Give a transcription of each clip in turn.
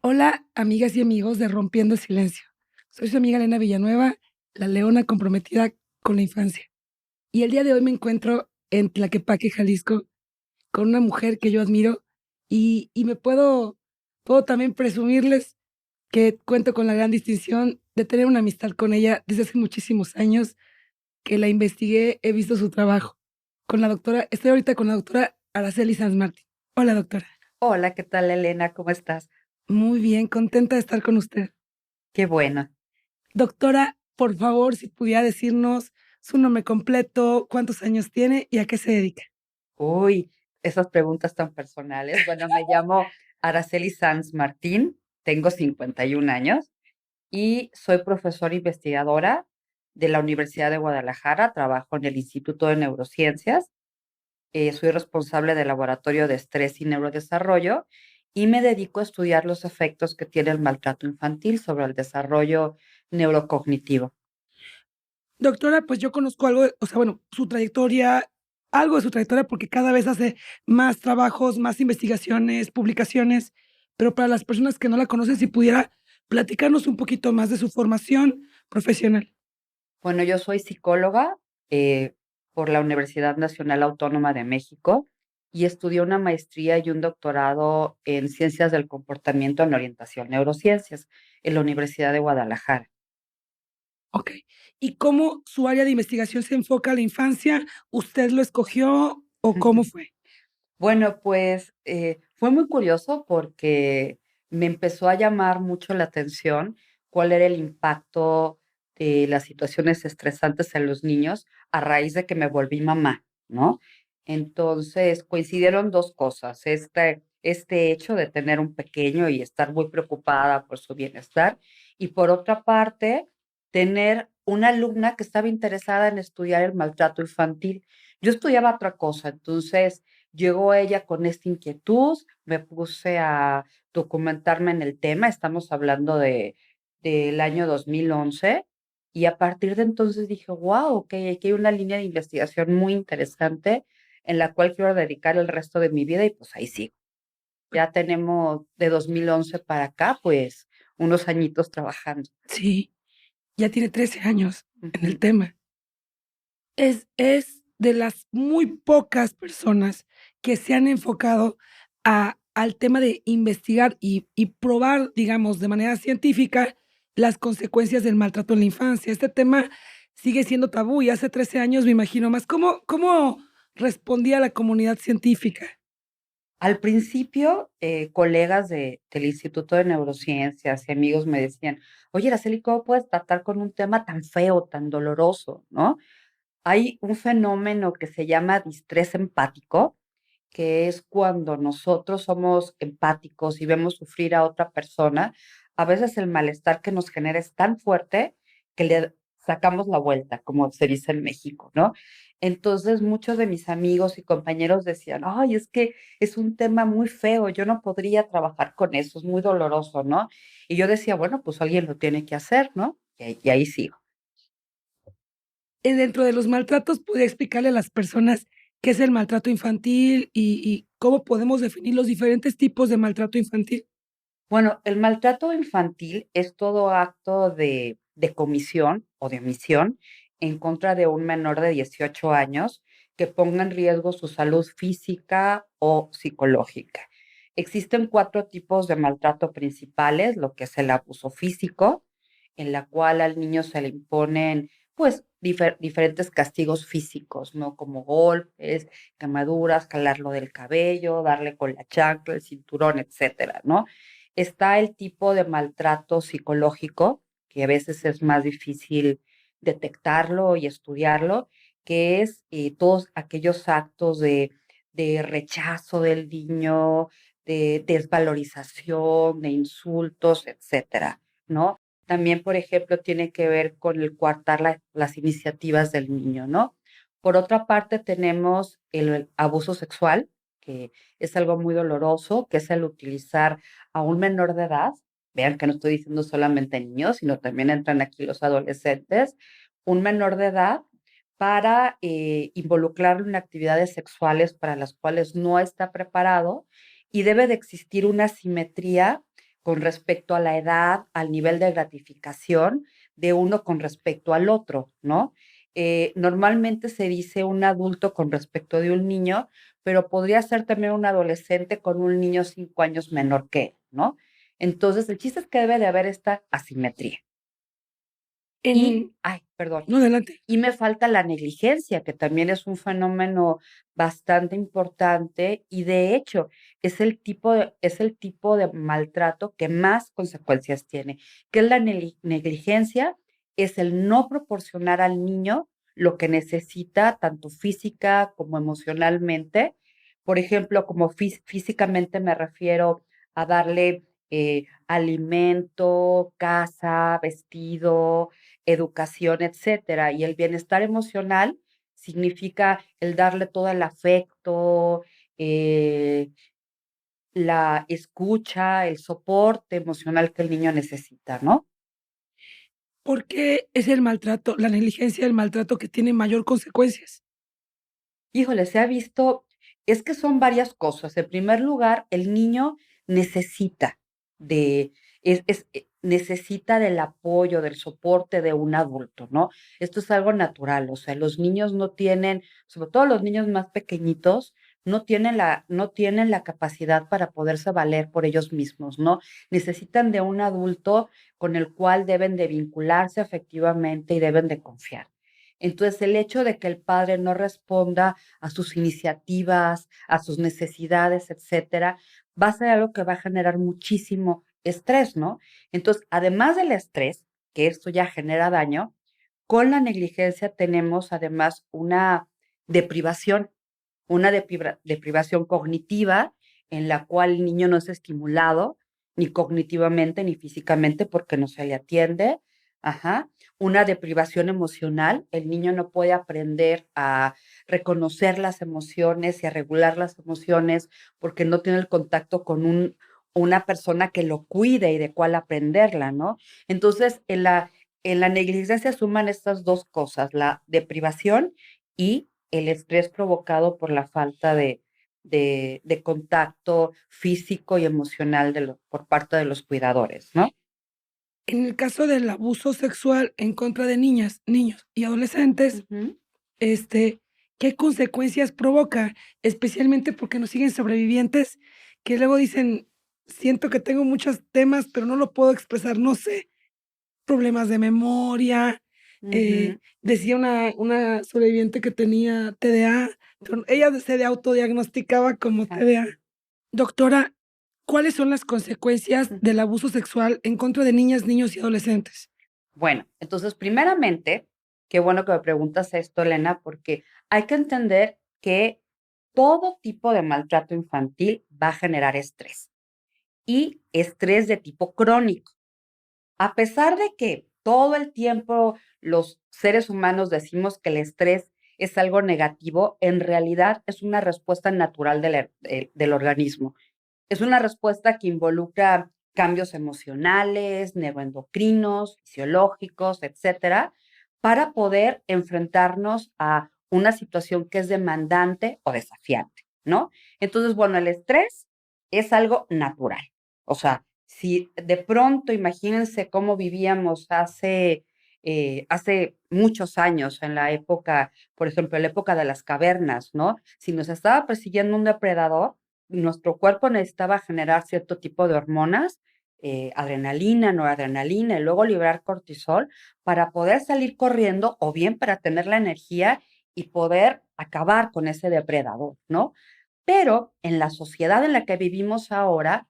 Hola, amigas y amigos de Rompiendo el Silencio. Soy su amiga Elena Villanueva, la leona comprometida con la infancia. Y el día de hoy me encuentro en Tlaquepaque, Jalisco, con una mujer que yo admiro y puedo también presumirles que cuento con la gran distinción de tener una amistad con ella desde hace muchísimos años, que la investigué, he visto su trabajo. Estoy ahorita con la doctora Araceli Sanz Martín. Hola, doctora. Hola, ¿qué tal, Elena? ¿Cómo estás? Muy bien, contenta de estar con usted. Qué bueno. Doctora, por favor, si pudiera decirnos su nombre completo, cuántos años tiene y a qué se dedica. Uy, esas preguntas tan personales. Bueno, me llamo Araceli Sanz Martín, tengo 51 años y soy profesora investigadora de la Universidad de Guadalajara. Trabajo en el Instituto de Neurociencias. Soy responsable del Laboratorio de Estrés y Neurodesarrollo y me dedico a estudiar los efectos que tiene el maltrato infantil sobre el desarrollo neurocognitivo. Doctora, pues yo conozco algo, o sea, bueno, su trayectoria, algo de su trayectoria, porque cada vez hace más trabajos, más investigaciones, publicaciones, pero para las personas que no la conocen, si pudiera platicarnos un poquito más de su formación profesional. Bueno, yo soy psicóloga eh, por la Universidad Nacional Autónoma de México y estudié una maestría y un doctorado en Ciencias del Comportamiento en Orientación Neurociencias en la Universidad de Guadalajara. Ok. ¿Y cómo su área de investigación se enfoca a la infancia? ¿Usted lo escogió o cómo fue? Bueno, pues fue muy curioso porque me empezó a llamar mucho la atención cuál era el impacto de las situaciones estresantes en los niños a raíz de que me volví mamá, ¿no? Entonces coincidieron dos cosas, este hecho de tener un pequeño y estar muy preocupada por su bienestar, y por otra parte, tener una alumna que estaba interesada en estudiar el maltrato infantil. Yo estudiaba otra cosa, entonces llegó ella con esta inquietud, me puse a documentarme en el tema, estamos hablando del año 2011, y a partir de entonces dije, wow, ok, aquí hay una línea de investigación muy interesante en la cual quiero dedicar el resto de mi vida y pues ahí sigo. Ya tenemos de 2011 para acá, pues unos añitos trabajando. Sí, ya tiene 13 años en el Ujú. tema. Es de las muy pocas personas que se han enfocado al tema de investigar y probar, digamos, de manera científica las consecuencias del maltrato en la infancia. Este tema sigue siendo tabú y hace 13 años me imagino más. ¿Cómo respondía la comunidad científica? Al principio, colegas del Instituto de Neurociencias y amigos me decían, oye, Araceli, ¿cómo puedes tratar con un tema tan feo, tan doloroso, no? Hay un fenómeno que se llama distrés empático, que es cuando nosotros somos empáticos y vemos sufrir a otra persona, a veces el malestar que nos genera es tan fuerte que le sacamos la vuelta, como se dice en México, ¿no? Entonces muchos de mis amigos y compañeros decían, ay, es que es un tema muy feo, yo no podría trabajar con eso, es muy doloroso, ¿no? Y yo decía, bueno, pues alguien lo tiene que hacer, ¿no? Y ahí sigo. Dentro de los maltratos, ¿podría explicarle a las personas qué es el maltrato infantil y cómo podemos definir los diferentes tipos de maltrato infantil? Bueno, el maltrato infantil es todo acto de comisión o de omisión en contra de un menor de 18 años que ponga en riesgo su salud física o psicológica. Existen cuatro tipos de maltrato principales, lo que es el abuso físico, en la cual al niño se le imponen pues diferentes castigos físicos, ¿no? Como golpes, quemaduras, jalarlo del cabello, darle con la chancla, el cinturón, etcétera, ¿no? Está el tipo de maltrato psicológico, que a veces es más difícil detectarlo y estudiarlo, que es todos aquellos actos de rechazo del niño, de desvalorización, de insultos, etcétera, ¿no? También, por ejemplo, tiene que ver con el coartar las iniciativas del niño, ¿no? Por otra parte, tenemos el abuso sexual, que es algo muy doloroso, que es el utilizar a un menor de edad, vean que no estoy diciendo solamente niños, sino también entran aquí los adolescentes, un menor de edad para involucrarlo en actividades sexuales para las cuales no está preparado y debe de existir una simetría con respecto a la edad, al nivel de gratificación de uno con respecto al otro, ¿no? Normalmente se dice un adulto con respecto de un niño, pero podría ser también un adolescente con un niño 5 años menor que él, ¿no? Entonces, el chiste es que debe de haber esta asimetría. Y, En ay, perdón, no, adelante. y me falta la negligencia, que también es un fenómeno bastante importante y de hecho es el tipo de maltrato que más consecuencias tiene. ¿Qué es la negligencia? Es el no proporcionar al niño lo que necesita, tanto física como emocionalmente. Por ejemplo, como físicamente me refiero a darle alimento, casa, vestido, educación, etcétera. Y el bienestar emocional significa el darle todo el afecto, eh, la escucha, el soporte emocional que el niño necesita, ¿no? ¿Por qué es el maltrato, la negligencia del maltrato que tiene mayor consecuencias? Híjole, se ha visto, es que son varias cosas. En primer lugar, el niño necesita de, necesita del apoyo, del soporte de un adulto, ¿no? Esto es algo natural, o sea, los niños no tienen, sobre todo los niños más pequeñitos, no tienen la capacidad para poderse valer por ellos mismos, ¿no? Necesitan de un adulto con el cual deben de vincularse afectivamente y deben de confiar. Entonces, el hecho de que el padre no responda a sus iniciativas, a sus necesidades, etcétera, va a ser algo que va a generar muchísimo estrés, ¿no? Entonces, además del estrés, que esto ya genera daño, con la negligencia tenemos además deprivación, deprivación cognitiva en la cual el niño no es estimulado ni cognitivamente ni físicamente porque no se le atiende. Ajá. Una deprivación emocional, el niño no puede aprender a reconocer las emociones y a regular las emociones porque no tiene el contacto con una persona que lo cuide y de cuál aprenderla, ¿no? Entonces, en la negligencia suman estas dos cosas, la deprivación y el estrés provocado por la falta de contacto físico y emocional por parte de los cuidadores, ¿no? En el caso del abuso sexual en contra de niñas, niños y adolescentes, Ujú. este, ¿qué consecuencias provoca? Especialmente porque nos siguen sobrevivientes que luego dicen: "Siento que tengo muchos temas, pero no lo puedo expresar", no sé, problemas de memoria, Ujú. decía una sobreviviente que tenía TDA, pero ella se autodiagnosticaba como Ajá. TDA. Doctora, ¿cuáles son las consecuencias Ujú. del abuso sexual en contra de niñas, niños y adolescentes? Bueno, entonces, primeramente, qué bueno que me preguntas esto, Elena, porque hay que entender que todo tipo de maltrato infantil va a generar estrés y estrés de tipo crónico. A pesar de que todo el tiempo los seres humanos decimos que el estrés es algo negativo, en realidad es una respuesta natural del organismo. Es una respuesta que involucra cambios emocionales, neuroendocrinos, fisiológicos, etcétera, para poder enfrentarnos a una situación que es demandante o desafiante, ¿no? Entonces, bueno, el estrés es algo natural. O sea, si de pronto imagínense cómo vivíamos hace muchos años, en la época, por ejemplo, en la época de las cavernas, ¿no? Si nos estaba persiguiendo un depredador, nuestro cuerpo necesitaba generar cierto tipo de hormonas, adrenalina, noradrenalina, y luego liberar cortisol para poder salir corriendo o bien para tener la energía y poder acabar con ese depredador, ¿no? Pero en la sociedad en la que vivimos ahora,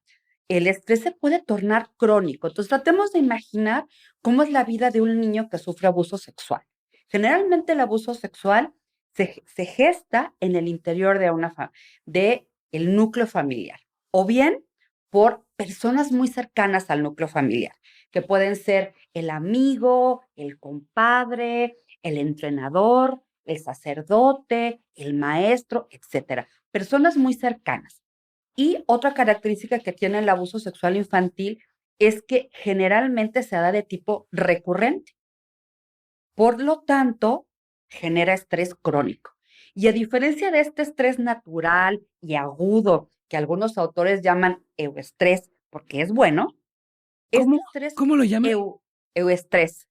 el estrés se puede tornar crónico. Entonces, tratemos de imaginar cómo es la vida de un niño que sufre abuso sexual. Generalmente el abuso sexual se gesta en el interior de el núcleo familiar, o bien por personas muy cercanas al núcleo familiar, que pueden ser el amigo, el compadre, el entrenador, el sacerdote, el maestro, etcétera. Personas muy cercanas. Y otra característica que tiene el abuso sexual infantil es que generalmente se da de tipo recurrente. Por lo tanto, genera estrés crónico. Y a diferencia de este estrés natural y agudo, que algunos autores llaman euestrés, porque es bueno, este ¿Cómo, estrés cómo lo llaman? euestrés,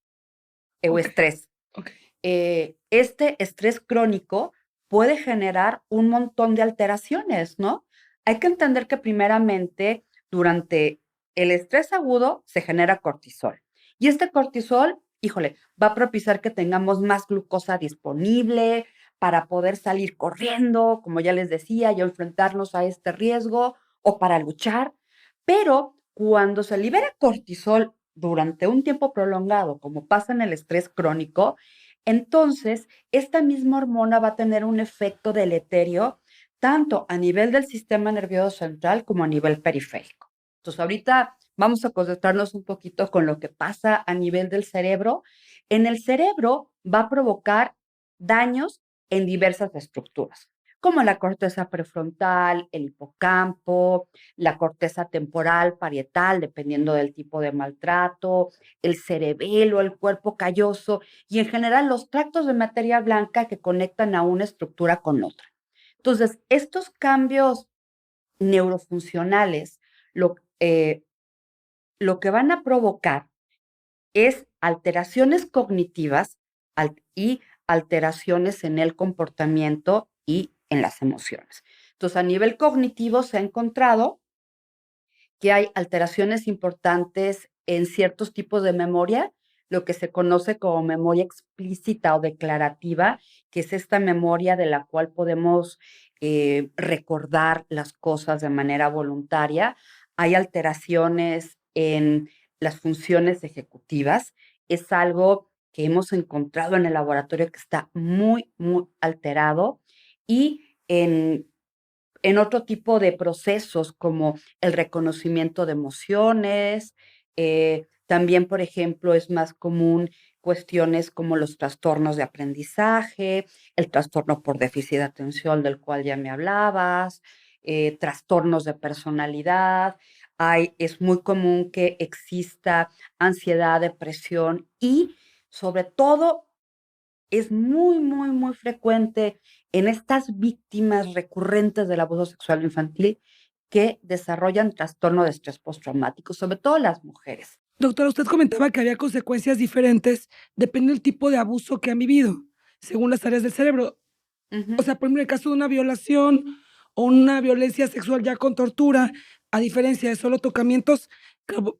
Ok, euestrés, ok. este estrés crónico puede generar un montón de alteraciones, ¿no? Hay que entender que primeramente durante el estrés agudo se genera cortisol. Y este cortisol, híjole, va a propiciar que tengamos más glucosa disponible para poder salir corriendo, como ya les decía, y enfrentarnos a este riesgo o para luchar. Pero cuando se libera cortisol durante un tiempo prolongado, como pasa en el estrés crónico, entonces esta misma hormona va a tener un efecto deleterio tanto a nivel del sistema nervioso central como a nivel periférico. Entonces, ahorita vamos a concentrarnos un poquito con lo que pasa a nivel del cerebro. En el cerebro va a provocar daños en diversas estructuras, como la corteza prefrontal, el hipocampo, la corteza temporal, parietal, dependiendo del tipo de maltrato, el cerebelo, el cuerpo calloso y en general los tractos de materia blanca que conectan a una estructura con otra. Entonces, estos cambios neurofuncionales lo, eh, lo que van a provocar es alteraciones cognitivas y alteraciones en el comportamiento y en las emociones. Entonces, a nivel cognitivo se ha encontrado que hay alteraciones importantes en ciertos tipos de memoria, lo que se conoce como memoria explícita o declarativa, que es esta memoria de la cual podemos recordar las cosas de manera voluntaria. Hay alteraciones en las funciones ejecutivas. Es algo que hemos encontrado en el laboratorio que está muy, muy alterado y en otro tipo de procesos como el reconocimiento de emociones. También, por ejemplo, es más común cuestiones como los trastornos de aprendizaje, el trastorno por déficit de atención del cual ya me hablabas, trastornos de personalidad. Es muy común que exista ansiedad, depresión y sobre todo es muy, muy, muy frecuente en estas víctimas recurrentes del abuso sexual infantil que desarrollan trastorno de estrés postraumático, sobre todo las mujeres. Doctora, usted comentaba que había consecuencias diferentes dependiendo del tipo de abuso que han vivido, según las áreas del cerebro. O Ujú. sea, por ejemplo, en el caso de una violación o una violencia sexual ya con tortura, a diferencia de solo tocamientos,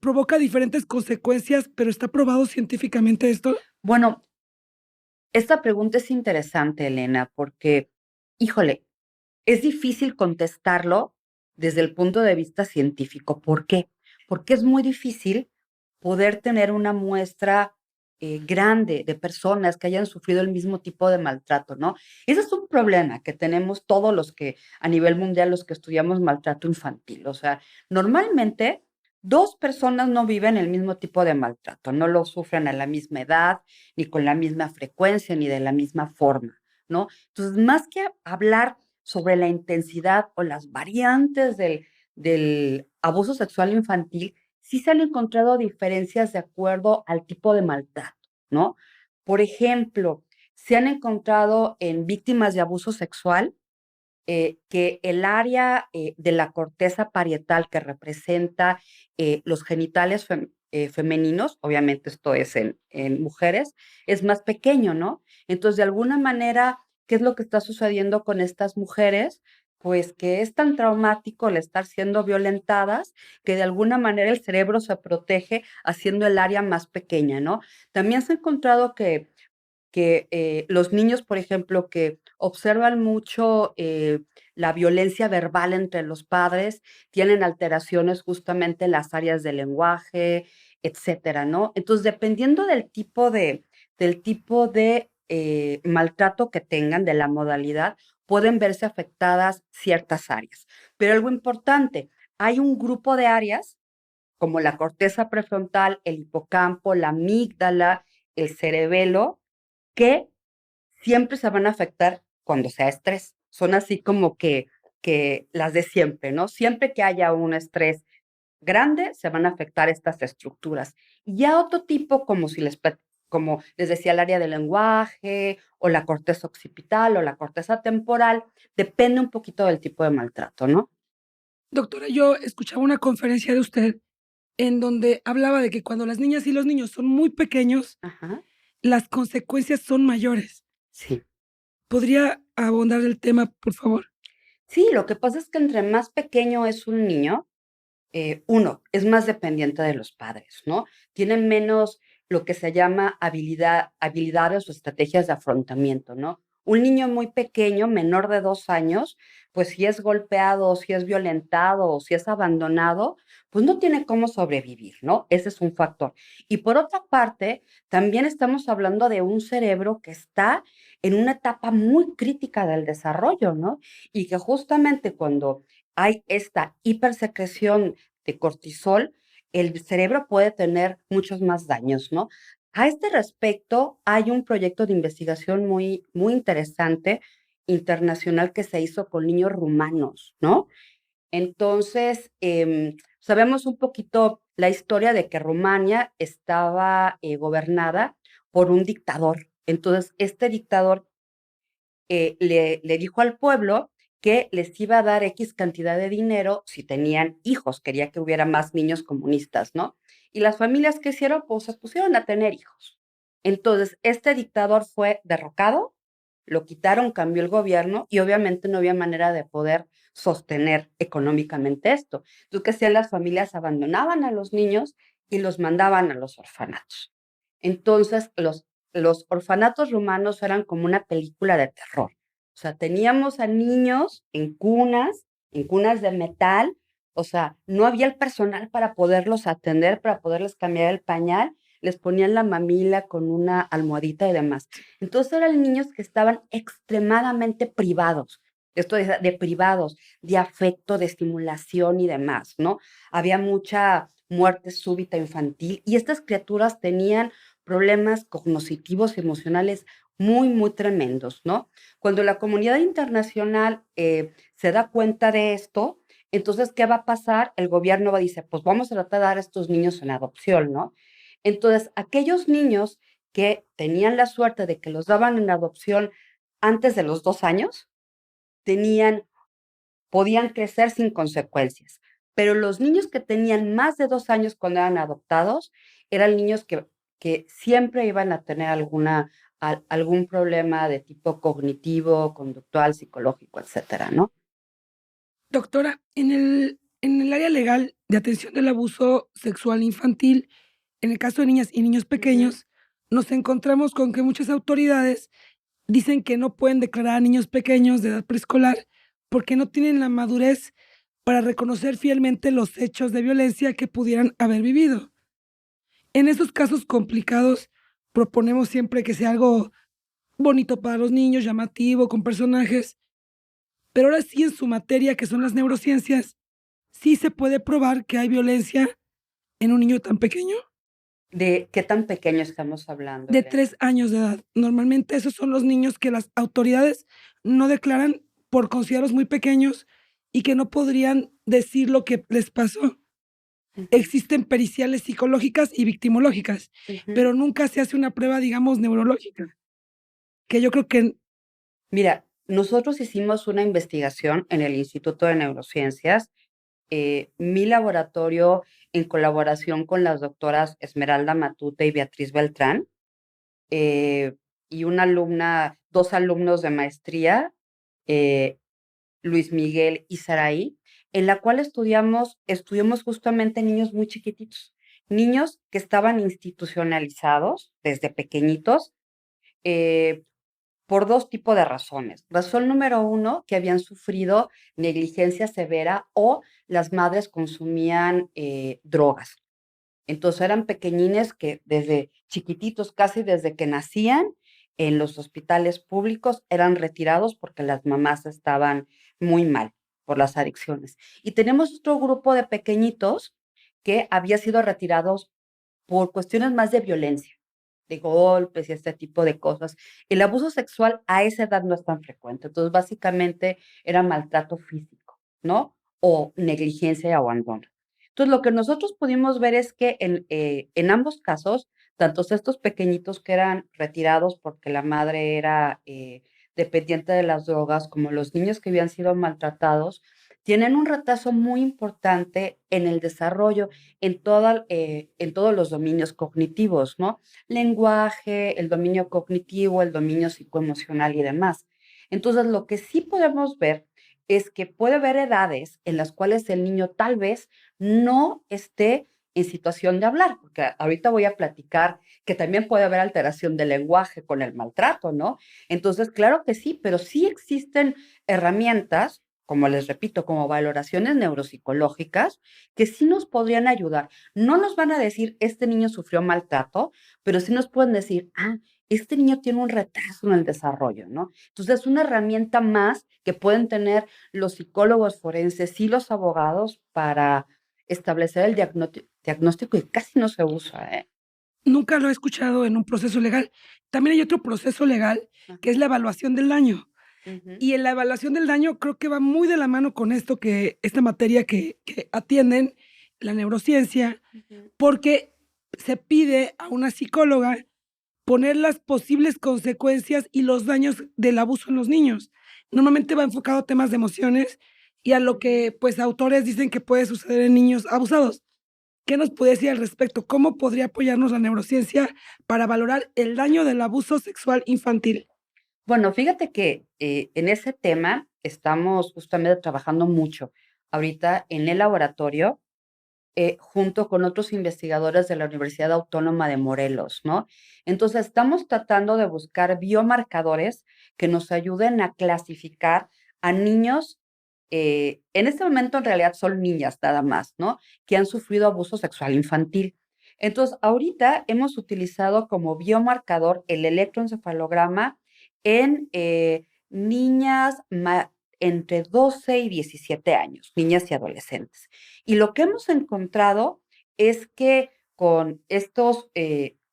provoca diferentes consecuencias, pero ¿está probado científicamente esto? Bueno, esta pregunta es interesante, Elena, porque, híjole, es difícil contestarlo desde el punto de vista científico. ¿Por qué? Porque es muy difícil poder tener una muestra grande de personas que hayan sufrido el mismo tipo de maltrato, ¿no? Ese es un problema que tenemos todos los que, a nivel mundial, los que estudiamos maltrato infantil. O sea, normalmente dos personas no viven el mismo tipo de maltrato, no lo sufren a la misma edad, ni con la misma frecuencia, ni de la misma forma, ¿no? Entonces, más que hablar sobre la intensidad o las variantes del abuso sexual infantil, sí se han encontrado diferencias de acuerdo al tipo de maltrato, ¿no? Por ejemplo, se han encontrado en víctimas de abuso sexual que el área de la corteza parietal que representa los genitales femeninos, obviamente esto es en mujeres, es más pequeño, ¿no? Entonces, de alguna manera, ¿qué es lo que está sucediendo con estas mujeres? Pues que es tan traumático el estar siendo violentadas que de alguna manera el cerebro se protege haciendo el área más pequeña, ¿no? También se ha encontrado que los niños, por ejemplo, que observan mucho la violencia verbal entre los padres, tienen alteraciones justamente en las áreas del lenguaje, etcétera, ¿no? Entonces, dependiendo del tipo de maltrato que tengan, de la modalidad, pueden verse afectadas ciertas áreas. Pero algo importante, hay un grupo de áreas como la corteza prefrontal, el hipocampo, la amígdala, el cerebelo, que siempre se van a afectar cuando sea estrés. Son así como que las de siempre, ¿no? Siempre que haya un estrés grande, se van a afectar estas estructuras. Y ya otro tipo, como les decía, el área del lenguaje o la corteza occipital o la corteza temporal, depende un poquito del tipo de maltrato, ¿no? Doctora, yo escuchaba una conferencia de usted en donde hablaba de que cuando las niñas y los niños son muy pequeños, Ajá, las consecuencias son mayores. sí. ¿Podría abondar el tema, por favor? Sí, lo que pasa es que entre más pequeño es un niño, uno, es más dependiente de los padres, ¿no? Tienen menos lo que se llama habilidades o estrategias de afrontamiento, ¿no? Un niño muy pequeño, menor de 2 años, pues si es golpeado, si es violentado o si es abandonado, pues no tiene cómo sobrevivir, ¿no? Ese es un factor. Y por otra parte, también estamos hablando de un cerebro que está en una etapa muy crítica del desarrollo, ¿no? Y que justamente cuando hay esta hipersecreción de cortisol, el cerebro puede tener muchos más daños, ¿no? A este respecto, hay un proyecto de investigación muy interesante internacional que se hizo con niños rumanos, ¿no? Entonces, sabemos un poquito la historia de que Rumania estaba gobernada por un dictador. Entonces, este dictador le dijo al pueblo que les iba a dar X cantidad de dinero si tenían hijos, quería que hubiera más niños comunistas, ¿no? Y las familias que hicieron, pues se pusieron a tener hijos. Entonces, este dictador fue derrocado, lo quitaron, cambió el gobierno y obviamente no había manera de poder sostener económicamente esto. Entonces, ¿qué hacían las familias? Abandonaban a los niños y los mandaban a los orfanatos. Entonces, los orfanatos rumanos eran como una película de terror. O sea, teníamos a niños en cunas de metal, o sea, no había el personal para poderlos atender, para poderles cambiar el pañal, les ponían la mamila con una almohadita y demás. Entonces eran niños que estaban extremadamente privados, esto de privados, de afecto, de estimulación y demás, ¿no? Había mucha muerte súbita infantil y estas criaturas tenían problemas cognitivos y emocionales muy tremendos, ¿no? Cuando la comunidad internacional se da cuenta de esto, entonces, ¿qué va a pasar? El gobierno va a decir, pues vamos a tratar de dar a estos niños en adopción, ¿no? Entonces, aquellos niños que tenían la suerte de que los daban en adopción antes de los 2 años, tenían, podían crecer sin consecuencias. Pero los niños que tenían más de 2 años cuando eran adoptados, eran niños que siempre iban a tener algún problema de tipo cognitivo, conductual, psicológico, etcétera, ¿no? Doctora, en el área legal de atención del abuso sexual infantil, en el caso de niñas y niños Ujú. pequeños, nos encontramos con que muchas autoridades dicen que no pueden declarar a niños pequeños de edad preescolar porque no tienen la madurez para reconocer fielmente los hechos de violencia que pudieran haber vivido. En esos casos complicados, proponemos siempre que sea algo bonito para los niños, llamativo, con personajes, pero ahora sí en su materia, que son las neurociencias, sí se puede probar que hay violencia en un niño tan pequeño, ¿De qué tan pequeño estamos hablando, de Elena? 3 años de edad. Normalmente esos son los niños que las autoridades no declaran por considerarlos muy pequeños y que no podrían decir lo que les pasó. Ujú, Existen periciales psicológicas y victimológicas, ujú. pero nunca se hace una prueba, digamos, neurológica, que yo creo que Mira, nosotros hicimos una investigación en el Instituto de Neurociencias, mi laboratorio en colaboración con las doctoras Esmeralda Matute y Beatriz Beltrán, eh, y una alumna, dos alumnos de maestría, eh, Luis Miguel y Saraí, en la cual estudiamos justamente niños muy chiquititos, niños que estaban institucionalizados desde pequeñitos, eh, por dos tipos de razones. Razón número uno, que habían sufrido negligencia severa o las madres consumían drogas. Entonces eran pequeñines que desde chiquititos, casi desde que nacían, en los hospitales públicos eran retirados porque las mamás estaban muy mal por las adicciones. Y tenemos otro grupo de pequeñitos que había sido retirados por cuestiones más de violencia, de golpes y este tipo de cosas. El abuso sexual a esa edad no es tan frecuente. Entonces, básicamente era maltrato físico, ¿no? O negligencia y abandono. Entonces, lo que nosotros pudimos ver es que en ambos casos tanto estos pequeñitos que eran retirados porque la madre era dependiente de las drogas, como los niños que habían sido maltratados, tienen un retraso muy importante en el desarrollo, en todos los dominios cognitivos, ¿no? Lenguaje, el dominio cognitivo, el dominio psicoemocional y demás. Entonces, lo que sí podemos ver es que puede haber edades en las cuales el niño tal vez no esté en situación de hablar, porque ahorita voy a platicar que también puede haber alteración del lenguaje con el maltrato, ¿no? Entonces, claro que sí, pero sí existen herramientas, como les repito, como valoraciones neuropsicológicas, que sí nos podrían ayudar. No nos van a decir, este niño sufrió maltrato, pero sí nos pueden decir, este niño tiene un retraso en el desarrollo, ¿no? Entonces, es una herramienta más que pueden tener los psicólogos forenses y los abogados para establecer el diagnóstico y casi no se usa, ¿eh? Nunca lo he escuchado en un proceso legal. También hay otro proceso legal, que es Ajá. la evaluación del daño. Ujú, Y en la evaluación del daño creo que va muy de la mano con esto que esta materia que atienden, la neurociencia, ujú. porque se pide a una psicóloga poner las posibles consecuencias y los daños del abuso en los niños. Normalmente va enfocado a temas de emociones y a lo Ujú. que, pues, autores dicen que puede suceder en niños abusados. ¿Qué nos puede decir al respecto? ¿Cómo podría apoyarnos la neurociencia para valorar el daño del abuso sexual infantil? Bueno, fíjate que en ese tema estamos justamente trabajando mucho ahorita en el laboratorio, junto con otros investigadores de la Universidad Autónoma de Morelos, ¿no? Entonces, estamos tratando de buscar biomarcadores que nos ayuden a clasificar a niños, en este momento en realidad son niñas nada más, ¿no? Que han sufrido abuso sexual infantil. Entonces, ahorita hemos utilizado como biomarcador el electroencefalograma en niñas entre 12 y 17 años, niñas y adolescentes. Y lo que hemos encontrado es que con estos,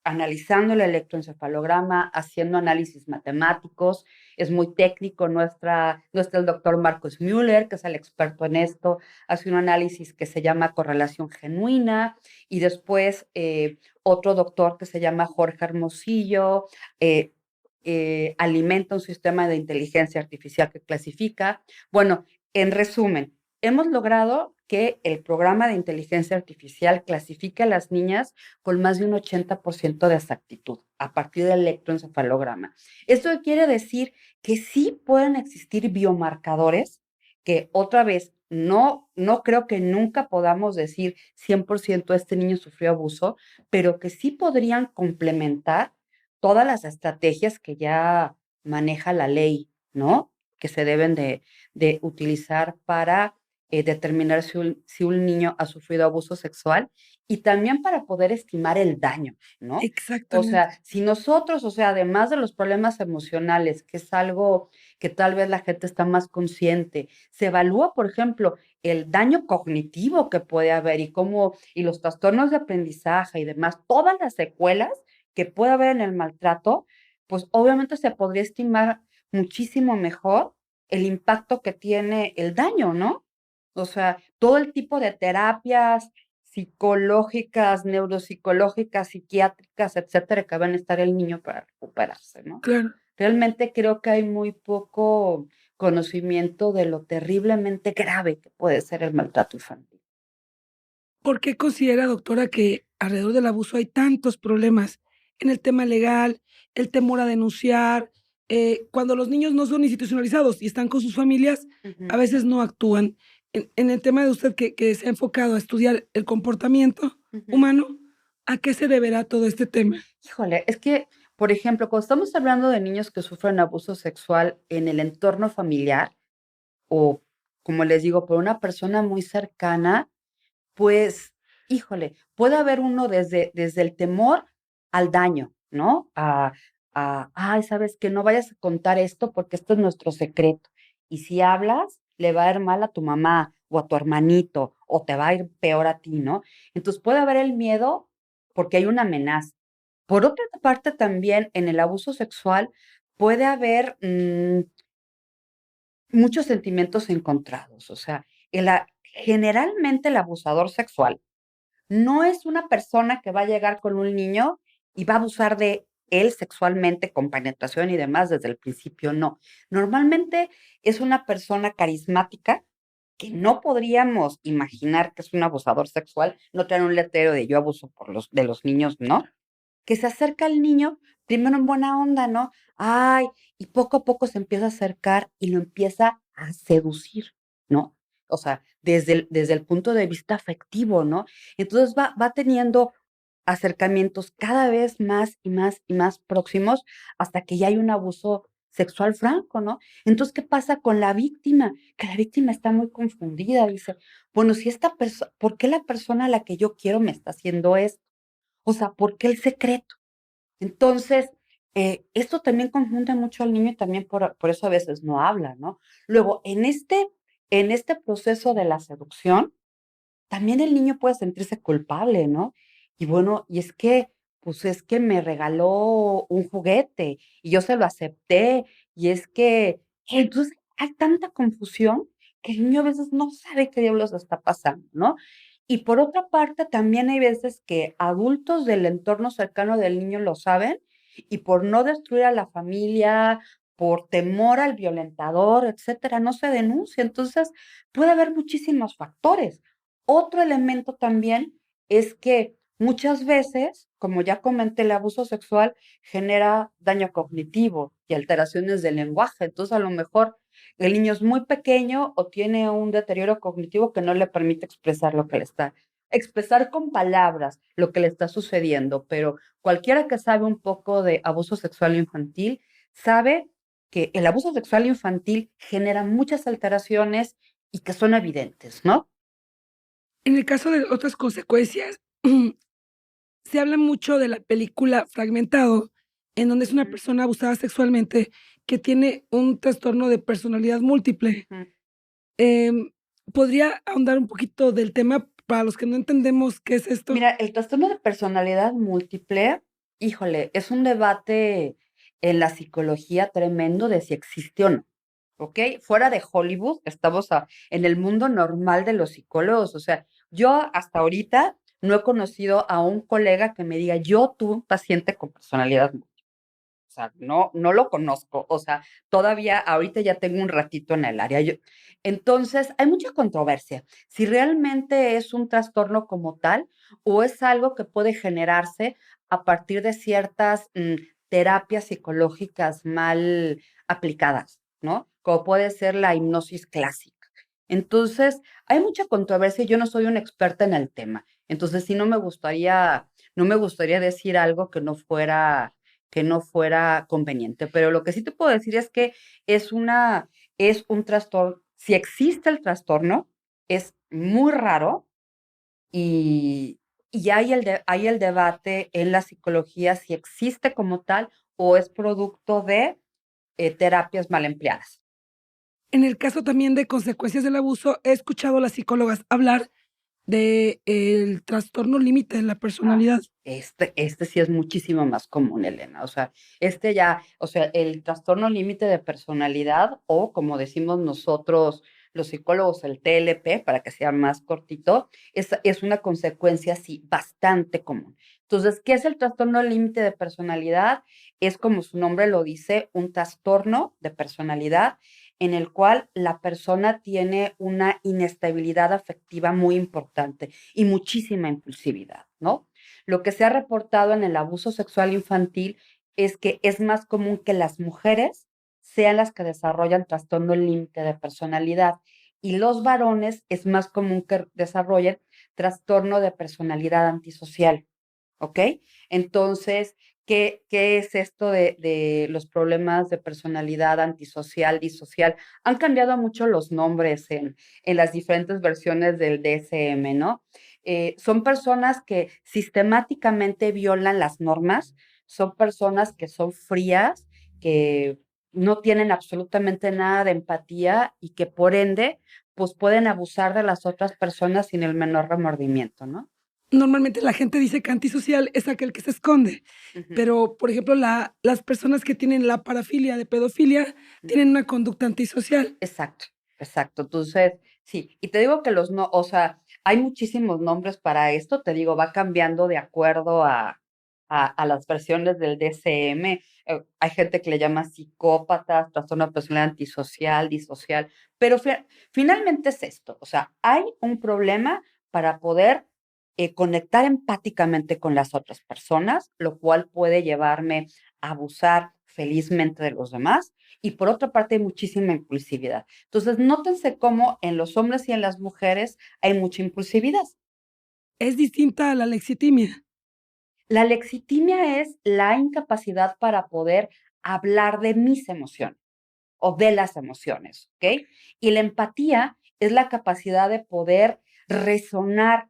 analizando el electroencefalograma, haciendo análisis matemáticos, es muy técnico, no está el doctor Marcos Müller, que es el experto en esto, hace un análisis que se llama correlación genuina, y después otro doctor que se llama Jorge Hermosillo, eh, alimenta un sistema de inteligencia artificial que clasifica. Bueno, en resumen, hemos logrado que el programa de inteligencia artificial clasifique a las niñas con más de un 80% de exactitud a partir del electroencefalograma. Esto quiere decir que sí pueden existir biomarcadores que otra vez no creo que nunca podamos decir 100% este niño sufrió abuso, pero que sí podrían complementar todas las estrategias que ya maneja la ley, ¿no? Que se deben de utilizar para determinar si un niño ha sufrido abuso sexual y también para poder estimar el daño, ¿no? O Exactamente. sea, si nosotros, o sea, además de los problemas emocionales, que es algo que tal vez la gente está más consciente, se evalúa, por ejemplo, el daño cognitivo que puede haber y cómo, y los trastornos de aprendizaje y demás, todas las secuelas que puede haber en el maltrato, pues obviamente se podría estimar muchísimo mejor el impacto que tiene el daño, ¿no? O sea, todo el tipo de terapias psicológicas, neuropsicológicas, psiquiátricas, etcétera, que van a estar el niño para recuperarse, ¿no? Claro. Realmente creo que hay muy poco conocimiento de lo terriblemente grave que puede ser el maltrato infantil. ¿Por qué considera, doctora, que alrededor del abuso hay tantos problemas en el tema legal, el temor a denunciar? Cuando los niños no son institucionalizados y están con sus familias, a Ujú, veces no actúan. En el tema de usted que se ha enfocado a estudiar el comportamiento ujú. humano, ¿a qué se deberá todo este tema? Híjole, es que, por ejemplo, cuando estamos hablando de niños que sufren abuso sexual en el entorno familiar o, como les digo, por una persona muy cercana, pues, híjole, puede haber uno desde el temor al daño, ¿no? Ay, ¿sabes qué? No vayas a contar esto porque esto es nuestro secreto. Y si hablas, le va a ir mal a tu mamá o a tu hermanito o te va a ir peor a ti, ¿no? Entonces puede haber el miedo porque hay una amenaza. Por otra parte, también en el abuso sexual puede haber muchos sentimientos encontrados. O sea, generalmente el abusador sexual no es una persona que va a llegar con un niño y va a abusar de él sexualmente con penetración y demás desde el principio, no. Normalmente es una persona carismática que no podríamos imaginar que es un abusador sexual, no traen un letrero de yo abuso de los niños, ¿no? Que se acerca al niño, primero en buena onda, ¿no? Ay, y poco a poco se empieza a acercar y lo empieza a seducir, ¿no? O sea, desde el punto de vista afectivo, ¿no? Entonces va teniendo acercamientos cada vez más y más y más próximos hasta que ya hay un abuso sexual franco, ¿no? Entonces, ¿qué pasa con la víctima? Que la víctima está muy confundida, dice, bueno, si esta persona, ¿por qué la persona a la que yo quiero me está haciendo esto? O sea, ¿por qué el secreto? Entonces, esto también confunde mucho al niño y también por eso a veces no habla, ¿no? Luego, en este proceso de la seducción, también el niño puede sentirse culpable, ¿no? Y bueno, y es que, pues es que me regaló un juguete y yo se lo acepté, y es que, entonces hay tanta confusión que el niño a veces no sabe qué diablos está pasando, ¿no? Y por otra parte, también hay veces que adultos del entorno cercano del niño lo saben y por no destruir a la familia, por temor al violentador, etcétera, no se denuncia. Entonces, puede haber muchísimos factores. Otro elemento también es que muchas veces, como ya comenté, el abuso sexual genera daño cognitivo y alteraciones del lenguaje. Entonces, a lo mejor el niño es muy pequeño o tiene un deterioro cognitivo que no le permite expresar lo que le está, expresar con palabras lo que le está sucediendo. Pero cualquiera que sabe un poco de abuso sexual infantil sabe que el abuso sexual infantil genera muchas alteraciones y que son evidentes, ¿no? En el caso de otras consecuencias, se habla mucho de la película Fragmentado, en donde es una Ujú, persona abusada sexualmente que tiene un trastorno de personalidad múltiple. ujú. Em, ¿Podría ahondar un poquito del tema para los que no entendemos qué es esto? Mira, el trastorno de personalidad múltiple, híjole, es un debate en la psicología tremendo de si existe o no, ¿ok? Fuera de Hollywood, estamos en el mundo normal de los psicólogos. O sea, yo hasta ahorita no he conocido a un colega que me diga, yo tuve un paciente con personalidad múltiple. O sea, no lo conozco. O sea, todavía ahorita ya tengo un ratito en el área. Entonces, hay mucha controversia. Si realmente es un trastorno como tal o es algo que puede generarse a partir de ciertas terapias psicológicas mal aplicadas, ¿no? Como puede ser la hipnosis clásica. Entonces, hay mucha controversia y yo no soy una experta en el tema. Entonces, sí, no me gustaría decir algo que no fuera conveniente. Pero lo que sí te puedo decir es que es un trastorno, si existe el trastorno, es muy raro y, y hay el debate en la psicología si existe como tal o es producto de terapias mal empleadas. En el caso también de consecuencias del abuso, he escuchado a las psicólogas hablar de el trastorno límite de la Ah, personalidad. este sí es muchísimo más común, Elena. O sea, o sea, el trastorno límite de personalidad o como decimos nosotros, los psicólogos, el TLP, para que sea más cortito, es una consecuencia, sí, bastante común. Entonces, ¿qué es el trastorno límite de personalidad? Es como su nombre lo dice, un trastorno de personalidad en el cual la persona tiene una inestabilidad afectiva muy importante y muchísima impulsividad, ¿no? Lo que se ha reportado en el abuso sexual infantil es que es más común que las mujeres sean las que desarrollan trastorno límite de personalidad y los varones es más común que desarrollen trastorno de personalidad antisocial, ¿ok? Entonces, ¿qué es esto de los problemas de personalidad antisocial, disocial? Han cambiado mucho los nombres en las diferentes versiones del DSM, ¿no? Son personas que sistemáticamente violan las normas, son personas que son frías, que no tienen absolutamente nada de empatía y que por ende, pues pueden abusar de las otras personas sin el menor remordimiento, ¿no? Normalmente la gente dice que antisocial es aquel que se esconde, Ujú, pero, por ejemplo, las personas que tienen la parafilia de pedofilia tienen ujú. una conducta antisocial. Exacto, exacto. Entonces, sí, y te digo que o sea, hay muchísimos nombres para esto, te digo, va cambiando de acuerdo a las versiones del DSM. Hay gente que le llama psicópatas, trastorno de personalidad antisocial, disocial, pero finalmente es esto, o sea, hay un problema para poder conectar empáticamente con las otras personas, lo cual puede llevarme a abusar felizmente de los demás. Y por otra parte, hay muchísima impulsividad. Entonces, nótense cómo en los hombres y en las mujeres hay mucha impulsividad. Es distinta a la lexitimia. La lexitimia es la incapacidad para poder hablar de mis emociones o de las emociones, ¿ok? Y la empatía es la capacidad de poder resonar,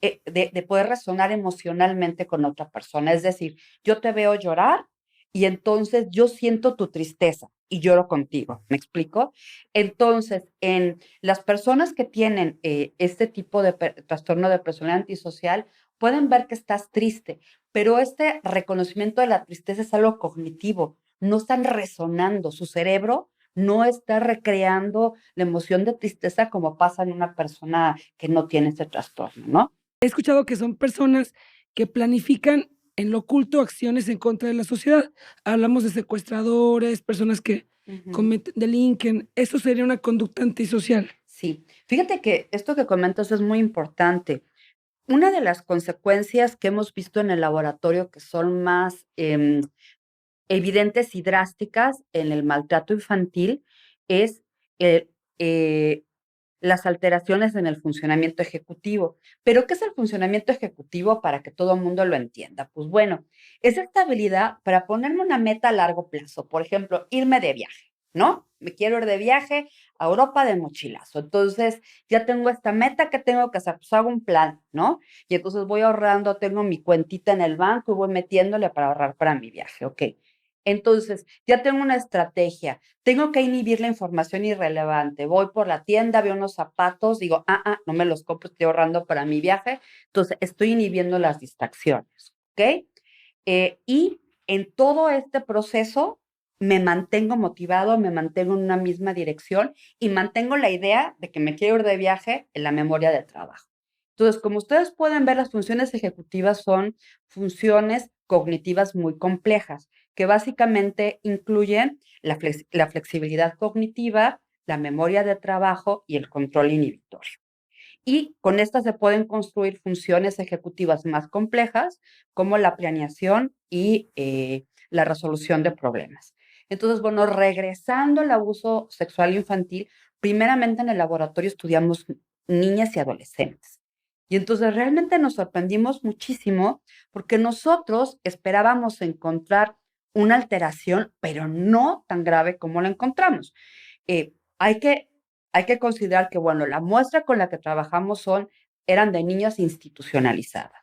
de poder resonar emocionalmente con otra persona. Es decir, yo te veo llorar y entonces yo siento tu tristeza y lloro contigo. ¿Me explico? Entonces, en las personas que tienen este tipo de trastorno de personalidad antisocial, pueden ver que estás triste, pero este reconocimiento de la tristeza es algo cognitivo. No están resonando, su cerebro no está recreando la emoción de tristeza como pasa en una persona que no tiene este trastorno, ¿no? He escuchado que son personas que planifican en lo oculto acciones en contra de la sociedad. Hablamos de secuestradores, personas que Ujú. cometen, delinquen. Eso sería una conducta antisocial. Sí, fíjate que esto que comentas es muy importante. Una de las consecuencias que hemos visto en el laboratorio que son más evidentes y drásticas en el maltrato infantil es eh, eh, las alteraciones en el funcionamiento ejecutivo. ¿Pero qué es el funcionamiento ejecutivo para que todo el mundo lo entienda? Pues bueno, es esta habilidad para ponerme una meta a largo plazo. Por ejemplo, irme de viaje, ¿no? Me quiero ir de viaje a Europa de mochilazo. Entonces, ya tengo esta meta que tengo que hacer. Pues hago un plan, ¿no? Y entonces voy ahorrando, tengo mi cuentita en el banco y voy metiéndole para ahorrar para mi viaje, ¿ok? Entonces, ya tengo una estrategia, tengo que inhibir la información irrelevante. Voy por la tienda, veo unos zapatos, digo, no me los compro, estoy ahorrando para mi viaje. Entonces, estoy inhibiendo las distracciones, ¿ok? Y en todo este proceso me mantengo motivado, me mantengo en una misma dirección y mantengo la idea de que me quiero ir de viaje en la memoria de trabajo. Entonces, como ustedes pueden ver, las funciones ejecutivas son funciones cognitivas muy complejas que básicamente incluyen la flexibilidad cognitiva, la memoria de trabajo y el control inhibitorio. Y con estas se pueden construir funciones ejecutivas más complejas, como la planeación y la resolución de problemas. Entonces, bueno, regresando al abuso sexual infantil, primeramente en el laboratorio estudiamos niñas y adolescentes. Y entonces realmente nos sorprendimos muchísimo porque nosotros esperábamos encontrar una alteración, pero no tan grave como la encontramos. Eh, hay que hay que considerar que, bueno, la muestra con la que trabajamos eran de niñas institucionalizadas.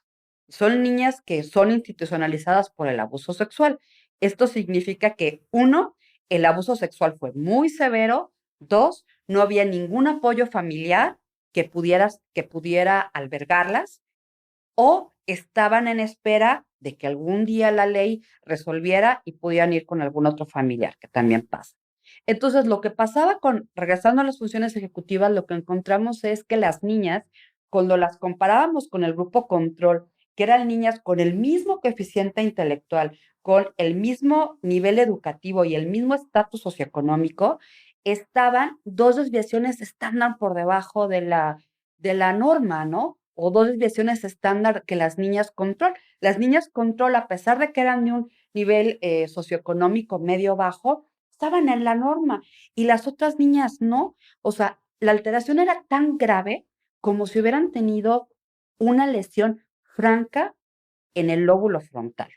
Son niñas que son institucionalizadas por el abuso sexual. Esto significa que, uno, el abuso sexual fue muy severo. Dos, no había ningún apoyo familiar que pudiera albergarlas o estaban en espera de que algún día la ley resolviera y pudieran ir con algún otro familiar, que también pasa. Entonces, lo que pasaba regresando a las funciones ejecutivas, lo que encontramos es que las niñas, cuando las comparábamos con el grupo control, que eran niñas con el mismo coeficiente intelectual, con el mismo nivel educativo y el mismo estatus socioeconómico, estaban dos desviaciones estándar por debajo de la norma, ¿no? O dos desviaciones estándar que las niñas control. Las niñas control, a pesar de que eran de un nivel socioeconómico medio-bajo, estaban en la norma y las otras niñas no. O sea, la alteración era tan grave como si hubieran tenido una lesión franca en el lóbulo frontal.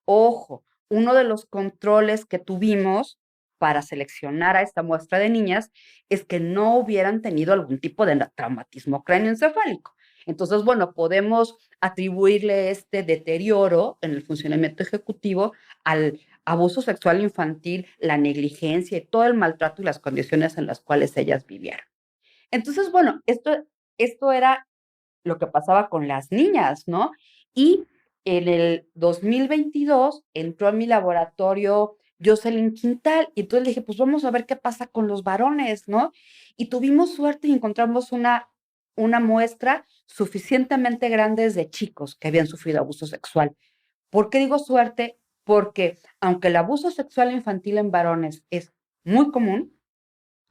Ojo, uno de los controles que tuvimos para seleccionar a esta muestra de niñas es que no hubieran tenido algún tipo de traumatismo cráneoencefálico. Entonces, bueno, podemos atribuirle este deterioro en el funcionamiento ejecutivo al abuso sexual infantil, la negligencia y todo el maltrato y las condiciones en las cuales ellas vivieron. Entonces, bueno, esto era lo que pasaba con las niñas, ¿no? Y en el 2022 entró a mi laboratorio Jocelyn Quintal y entonces le dije, pues vamos a ver qué pasa con los varones, ¿no? Y tuvimos suerte y encontramos una muestra suficientemente grande de chicos que habían sufrido abuso sexual. ¿Por qué digo suerte? Porque aunque el abuso sexual infantil en varones es muy común,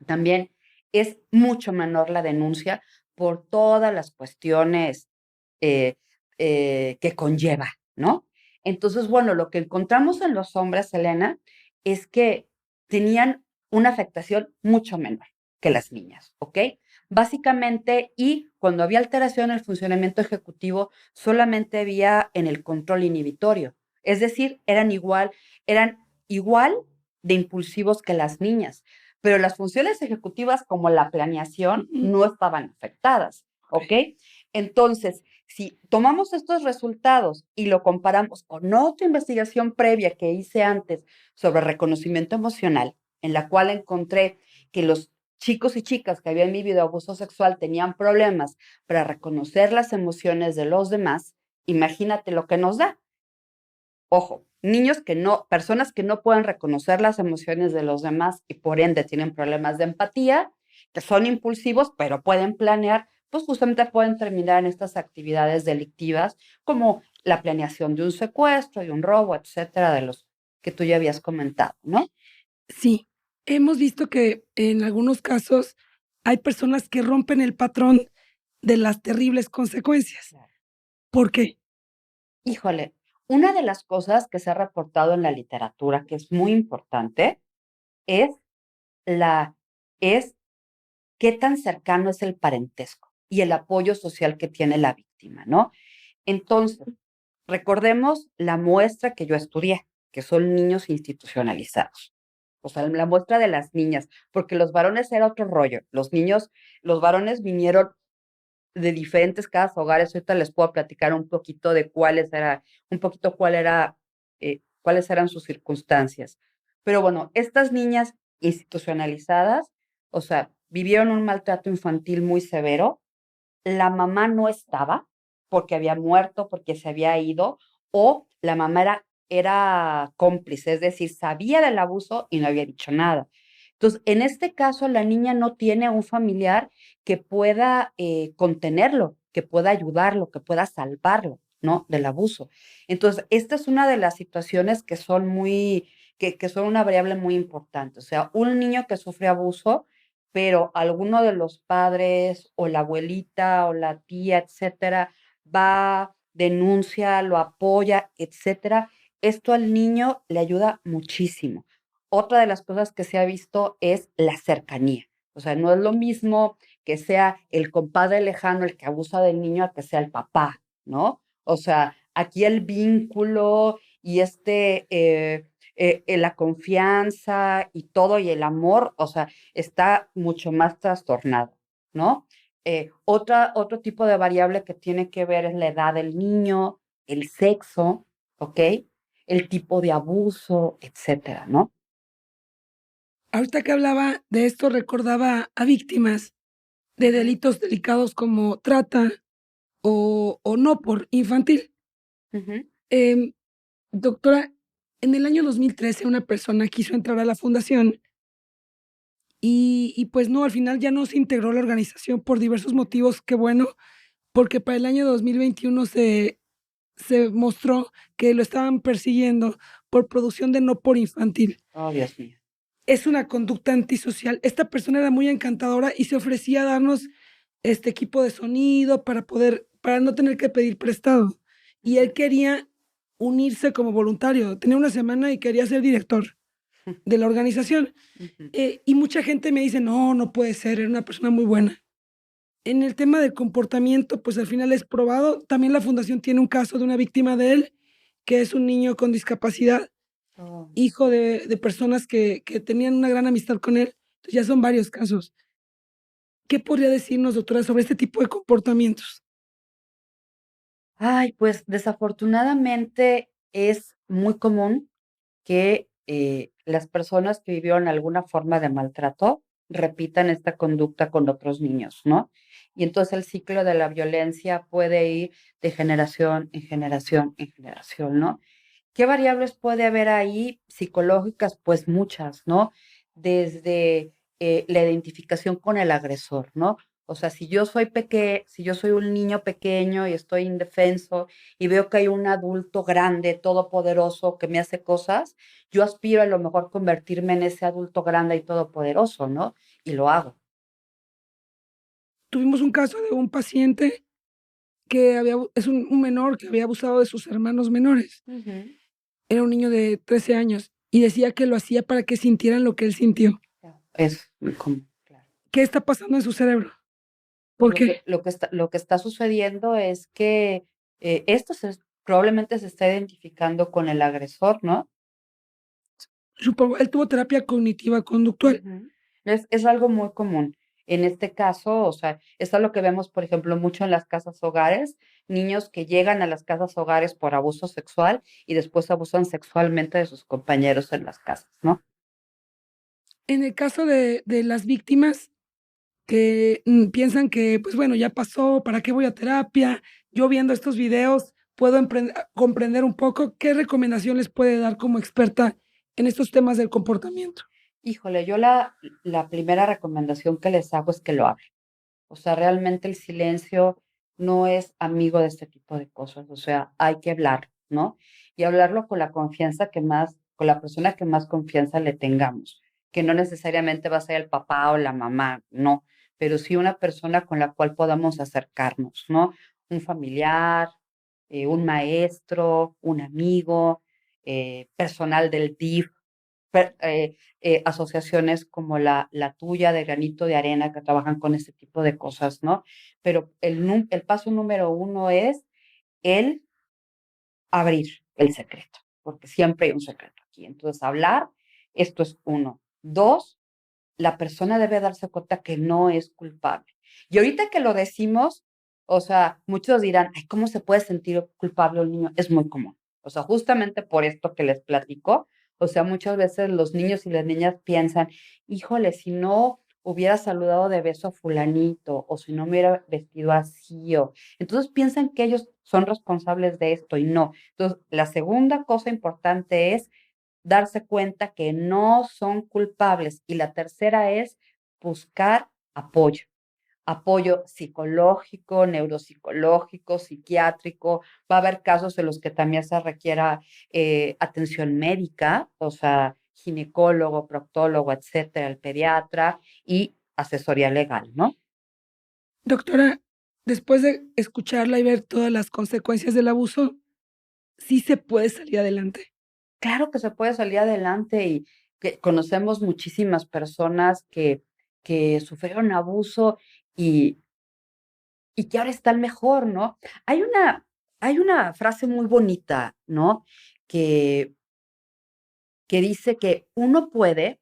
también es mucho menor la denuncia por todas las cuestiones eh, que conlleva, ¿no? Entonces, bueno, lo que encontramos en los hombres, Elena, es que tenían una afectación mucho menor que las niñas, ¿ok? Básicamente, y cuando había alteración en el funcionamiento ejecutivo, solamente había en el control inhibitorio. Es decir, eran igual de impulsivos que las niñas, pero las funciones ejecutivas como la planeación Ujú. no estaban afectadas, ¿ok? Entonces, si tomamos estos resultados y lo comparamos con otra investigación previa que hice antes sobre reconocimiento emocional, en la cual encontré que los chicos y chicas que habían vivido abuso sexual tenían problemas para reconocer las emociones de los demás, imagínate lo que nos da. Ojo, personas que no pueden reconocer las emociones de los demás y por ende tienen problemas de empatía, que son impulsivos, pero pueden planear, pues justamente pueden terminar en estas actividades delictivas como la planeación de un secuestro, de un robo, etcétera, de los que tú ya habías comentado, ¿no? Sí, hemos visto que en algunos casos hay personas que rompen el patrón de las terribles consecuencias. Claro. ¿Por qué? Híjole, una de las cosas que se ha reportado en la literatura que es muy importante es la es qué tan cercano es el parentesco y el apoyo social que tiene la víctima, ¿no? Entonces, recordemos la muestra que yo estudié, que son niños institucionalizados. O sea, la muestra de las niñas, porque los varones era otro rollo. Los varones vinieron de diferentes casas, hogares. Ahorita les puedo platicar un poquito de cuáles eran sus circunstancias. Pero bueno, estas niñas institucionalizadas, o sea, vivieron un maltrato infantil muy severo. La mamá no estaba porque había muerto, porque se había ido, o la mamá era cómplice, es decir, sabía del abuso y no había dicho nada. Entonces, en este caso, la niña no tiene un familiar que pueda contenerlo, que pueda ayudarlo, que pueda salvarlo, ¿no? Del abuso. Entonces, esta es una de las situaciones que son una variable muy importante. O sea, un niño que sufre abuso, pero alguno de los padres o la abuelita o la tía, etcétera, va, denuncia, lo apoya, etcétera, esto al niño le ayuda muchísimo. Otra de las cosas que se ha visto es la cercanía. O sea, no es lo mismo que sea el compadre lejano el que abusa del niño a que sea el papá, ¿no? O sea, aquí el vínculo y la confianza y todo y el amor, o sea, está mucho más trastornado, ¿no? Otro tipo de variable que tiene que ver es la edad del niño, el sexo, ¿ok? El tipo de abuso, etcétera, ¿no? Ahorita que hablaba de esto, recordaba a víctimas de Ujú, delitos delicados como trata o no por infantil. ujú, Em, Doctora, en el año 2013 una persona quiso entrar a la fundación y pues no, al final ya no se integró a la organización por diversos motivos, qué bueno, porque para el año 2021 se mostró que lo estaban persiguiendo por producción de no por infantil. oh, Dios mío. Es una conducta antisocial. Esta persona era muy encantadora y se ofrecía a darnos este equipo de sonido para no tener que pedir prestado. Y Ujú, él quería unirse como voluntario. Tenía una semana y quería ser director de la organización. ujú. Y mucha gente me dice: "No, no puede ser, era una persona muy buena". En el tema del comportamiento, pues, al final es probado. También la fundación tiene un caso de una víctima de él, que es un niño con discapacidad, Oh. hijo de personas que tenían una gran amistad con él. Entonces, ya son varios casos. ¿Qué podría decirnos, doctora, sobre este tipo de comportamientos? Ay, pues desafortunadamente es muy común que las personas que vivieron alguna forma de maltrato repitan esta conducta con otros niños, ¿no? Y entonces el ciclo de la violencia puede ir de generación en generación en generación, ¿no? ¿Qué variables puede haber ahí psicológicas? Pues muchas, ¿no? Desde la identificación con el agresor, ¿no? O sea, si yo soy un niño pequeño y estoy indefenso y veo que hay un adulto grande, todopoderoso, que me hace cosas, yo aspiro a lo mejor convertirme en ese adulto grande y todopoderoso, ¿no? Y lo hago. Tuvimos un caso de un paciente que es un menor que había abusado de sus hermanos menores. Ujú. Era un niño de 13 años y decía que lo hacía para que sintieran lo que él sintió. Ya, es muy común, claro. ¿Qué está pasando en su cerebro? ¿Por qué? Lo que está sucediendo es que probablemente se está identificando con el agresor, ¿no? Supongo, él tuvo terapia cognitiva conductual. Ujú. Es algo muy común. En este caso, o sea, es algo que vemos, por ejemplo, mucho en las casas hogares, niños que llegan a las casas hogares por abuso sexual y después abusan sexualmente de sus compañeros en las casas, ¿no? En el caso de las víctimas que, piensan que, pues, bueno, ya pasó, ¿para qué voy a terapia? Yo viendo estos videos puedo comprender un poco, ¿qué recomendación les puede dar como experta en estos temas del comportamiento? Híjole, la primera recomendación que les hago es que lo hablen. O sea, realmente el silencio no es amigo de este tipo de cosas. O sea, hay que hablar, ¿no? Y hablarlo con la confianza con la persona que más confianza le tengamos, que no necesariamente va a ser el papá o la mamá, no, pero sí una persona con la cual podamos acercarnos, ¿no? Un familiar, un maestro, un amigo, personal del DIF, asociaciones como la tuya de granito de arena que trabajan con este tipo de cosas, ¿no? Pero el paso número uno es el abrir el secreto, porque siempre hay un secreto aquí. Entonces, hablar, esto es uno. Dos, la persona debe darse cuenta que no es culpable. Y ahorita que lo decimos, o sea, muchos dirán, ay, ¿cómo se puede sentir culpable un niño? Es muy común. O sea, justamente por esto que les platico, o sea, muchas veces los niños y las niñas piensan, híjole, si no hubiera saludado de beso a fulanito, o si no me hubiera vestido así, o entonces piensan que ellos son responsables de esto y no. Entonces, la segunda cosa importante es darse cuenta que no son culpables. Y la tercera es buscar apoyo, apoyo psicológico, neuropsicológico, psiquiátrico. Va a haber casos en los que también se requiera atención médica, o sea, ginecólogo, proctólogo, etcétera, el pediatra y asesoría legal, ¿no? Doctora, después de escucharla y ver todas las consecuencias del abuso, sí se puede salir adelante. Claro que se puede salir adelante y que conocemos muchísimas personas que sufrieron abuso y, y que ahora están mejor, ¿no? Hay una frase muy bonita, ¿no? Que, que dice que uno puede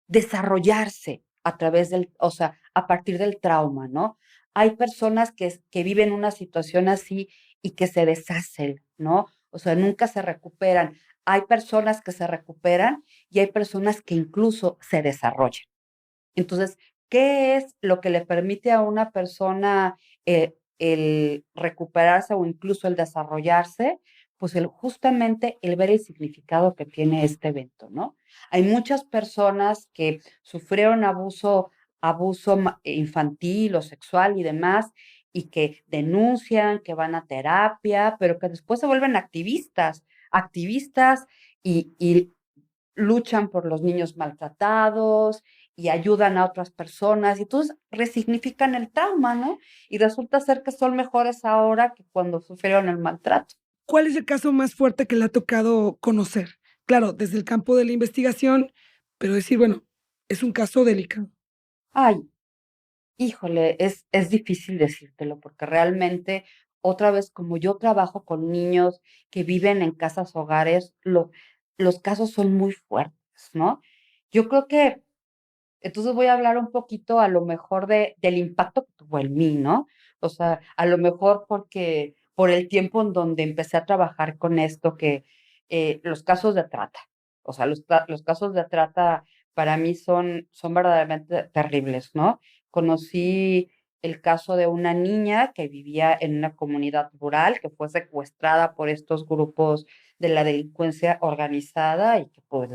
desarrollarse a través o sea, a partir del trauma, ¿no? Hay personas que viven una situación así y que se deshacen, ¿no? O sea, nunca se recuperan. Hay personas que se recuperan y hay personas que incluso se desarrollan. Entonces, ¿qué es lo que le permite a una persona el recuperarse o incluso el desarrollarse? Pues justamente el ver el significado que tiene este evento, ¿no? Hay muchas personas que sufrieron infantil o sexual y demás, y que denuncian, que van a terapia, pero que después se vuelven activistas y luchan por los niños maltratados y ayudan a otras personas, y entonces resignifican el trauma, ¿no? Y resulta ser que son mejores ahora que cuando sufrieron el maltrato. ¿Cuál es el caso más fuerte que le ha tocado conocer? Claro, desde el campo de la investigación, pero decir, bueno, es un caso delicado. Ay, híjole, es difícil decírtelo porque realmente, otra vez, como yo trabajo con niños que viven en casas hogares, los casos son muy fuertes, ¿no? Yo creo que entonces voy a hablar un poquito a lo mejor del impacto que tuvo en mí, ¿no? O sea, a lo mejor porque por el tiempo en donde empecé a trabajar con esto, que los casos de trata, o sea, los casos de trata para mí son verdaderamente terribles, ¿no? Conocí el caso de una niña que vivía en una comunidad rural, que fue secuestrada por estos grupos de la delincuencia organizada y que pues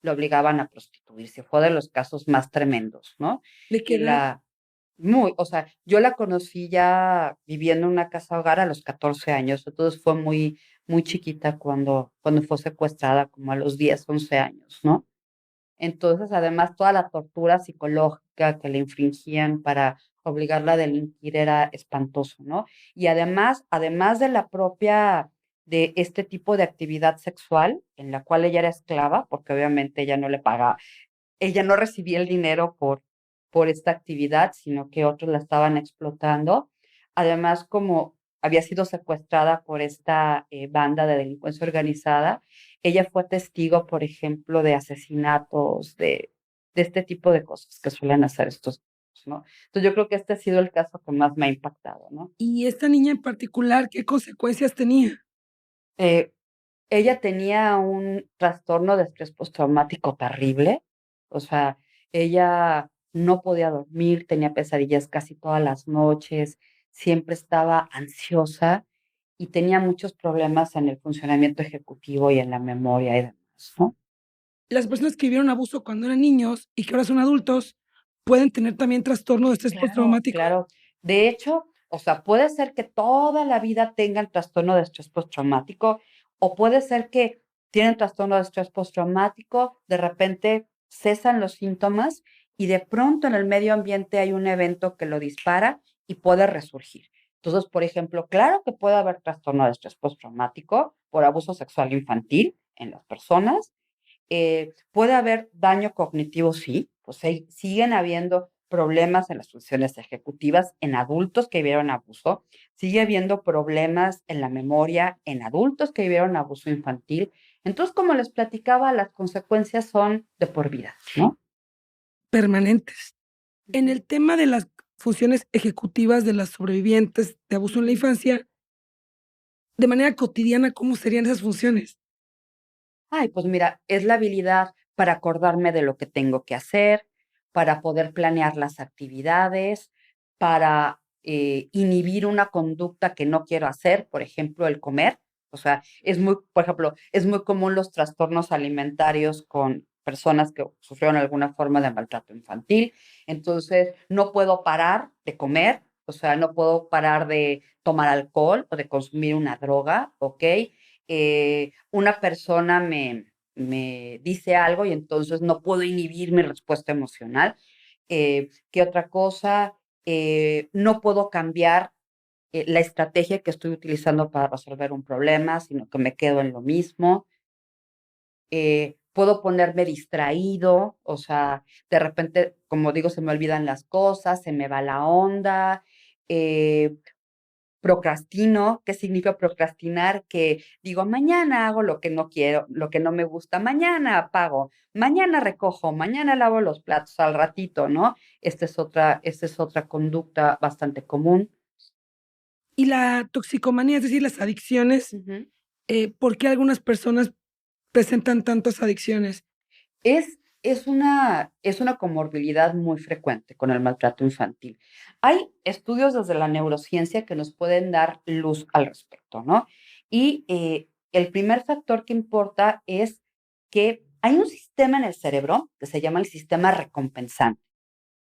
lo obligaban a prostituirse. Fue de los casos más tremendos, ¿no? ¿De qué Y edad? O sea, yo la conocí ya viviendo en una casa hogar a los 14 años, entonces fue muy, muy chiquita cuando fue secuestrada, como a los 10 11 años, ¿no? Entonces, además, toda la tortura psicológica que le infringían para obligarla a delinquir era espantoso, ¿no? Y además de este tipo de actividad sexual, en la cual ella era esclava, porque obviamente ella no le pagaba, ella no recibía el dinero por esta actividad, sino que otros la estaban explotando. Además, como había sido secuestrada por esta banda de delincuencia organizada, ella fue testigo, por ejemplo, de asesinatos, de este tipo de cosas que suelen hacer estos, ¿no? Entonces yo creo que este ha sido el caso que más me ha impactado, ¿no? Y esta niña en particular, ¿qué consecuencias tenía? Eh, Ella tenía un trastorno de estrés postraumático terrible, o sea, ella no podía dormir, tenía pesadillas casi todas las noches, siempre estaba ansiosa y tenía muchos problemas en el funcionamiento ejecutivo y en la memoria y demás, ¿no? Las personas que vivieron abuso cuando eran niños y que ahora son adultos, ¿pueden tener también trastorno de estrés Claro, postraumático? claro. De hecho, o sea, puede ser que toda la vida tengan trastorno de estrés postraumático o puede ser que tienen trastorno de estrés postraumático, de repente cesan los síntomas y de pronto en el medio ambiente hay un evento que lo dispara y puede resurgir. Entonces, por ejemplo, claro que puede haber trastorno de estrés postraumático por abuso sexual infantil en las personas. Puede haber daño cognitivo, sí, pues siguen habiendo problemas en las funciones ejecutivas en adultos que vivieron abuso, sigue habiendo problemas en la memoria en adultos que vivieron abuso infantil. Entonces, como les platicaba, las consecuencias son de por vida, ¿no? Permanentes. En Ujú, el tema de las funciones ejecutivas de las sobrevivientes de abuso en la ujú. infancia, de manera cotidiana, ¿cómo serían esas funciones? Ay, pues mira, es la habilidad para acordarme de lo que tengo que hacer, para poder planear las actividades, para inhibir una conducta que no quiero hacer, por ejemplo, el comer. O sea, por ejemplo, es muy común los trastornos alimentarios con personas que sufrieron alguna forma de maltrato infantil. Entonces, no puedo parar de comer, o sea, no puedo parar de tomar alcohol o de consumir una droga, ¿ok? Una persona me dice algo y entonces no puedo inhibir mi respuesta emocional. ¿Qué otra cosa? No puedo cambiar la estrategia que estoy utilizando para resolver un problema, sino que me quedo en lo mismo. Puedo ponerme distraído, o sea, de repente, como digo, se me olvidan las cosas, se me va la onda. eh, Procrastino. ¿Qué significa procrastinar? Que digo, mañana hago lo que no quiero, lo que no me gusta, mañana apago, mañana recojo, mañana lavo los platos al ratito, ¿no? Esta es otra conducta bastante común. Y la toxicomanía, es decir, las adicciones, Ujú. ¿por qué algunas personas presentan tantas adicciones? Es una comorbilidad muy frecuente con el maltrato infantil. Hay estudios desde la neurociencia que nos pueden dar luz al respecto, ¿no? Y el primer factor que importa es que hay un sistema en el cerebro que se llama el sistema recompensante.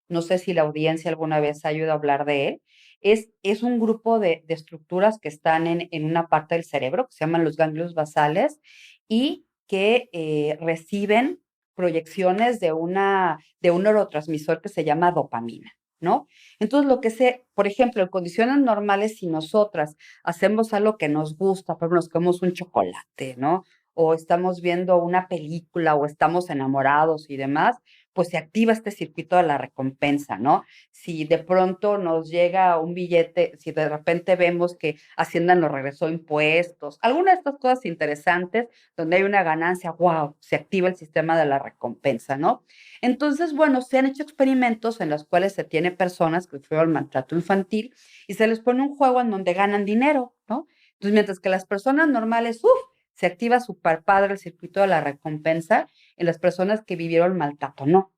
No sé si la audiencia alguna vez ha oído hablar de él. Es un grupo de estructuras que están en una parte del cerebro que se llaman los ganglios basales y que reciben proyecciones de un neurotransmisor que se llama dopamina, ¿no? Entonces, por ejemplo, en condiciones normales, si nosotras hacemos algo que nos gusta, por ejemplo, nos comemos un chocolate, ¿no? O estamos viendo una película o estamos enamorados y demás, pues se activa este circuito de la recompensa, ¿no? Si de pronto nos llega un billete, si de repente vemos que Hacienda nos regresó impuestos, alguna de estas cosas interesantes donde hay una ganancia, wow, se activa el sistema de la recompensa, ¿no? Entonces, bueno, se han hecho experimentos en los cuales se tiene personas que sufrieron maltrato infantil y se les pone un juego en donde ganan dinero, ¿no? Entonces, mientras que las personas normales, uff, se activa súper padre el circuito de la recompensa, en las personas que vivieron maltrato, no.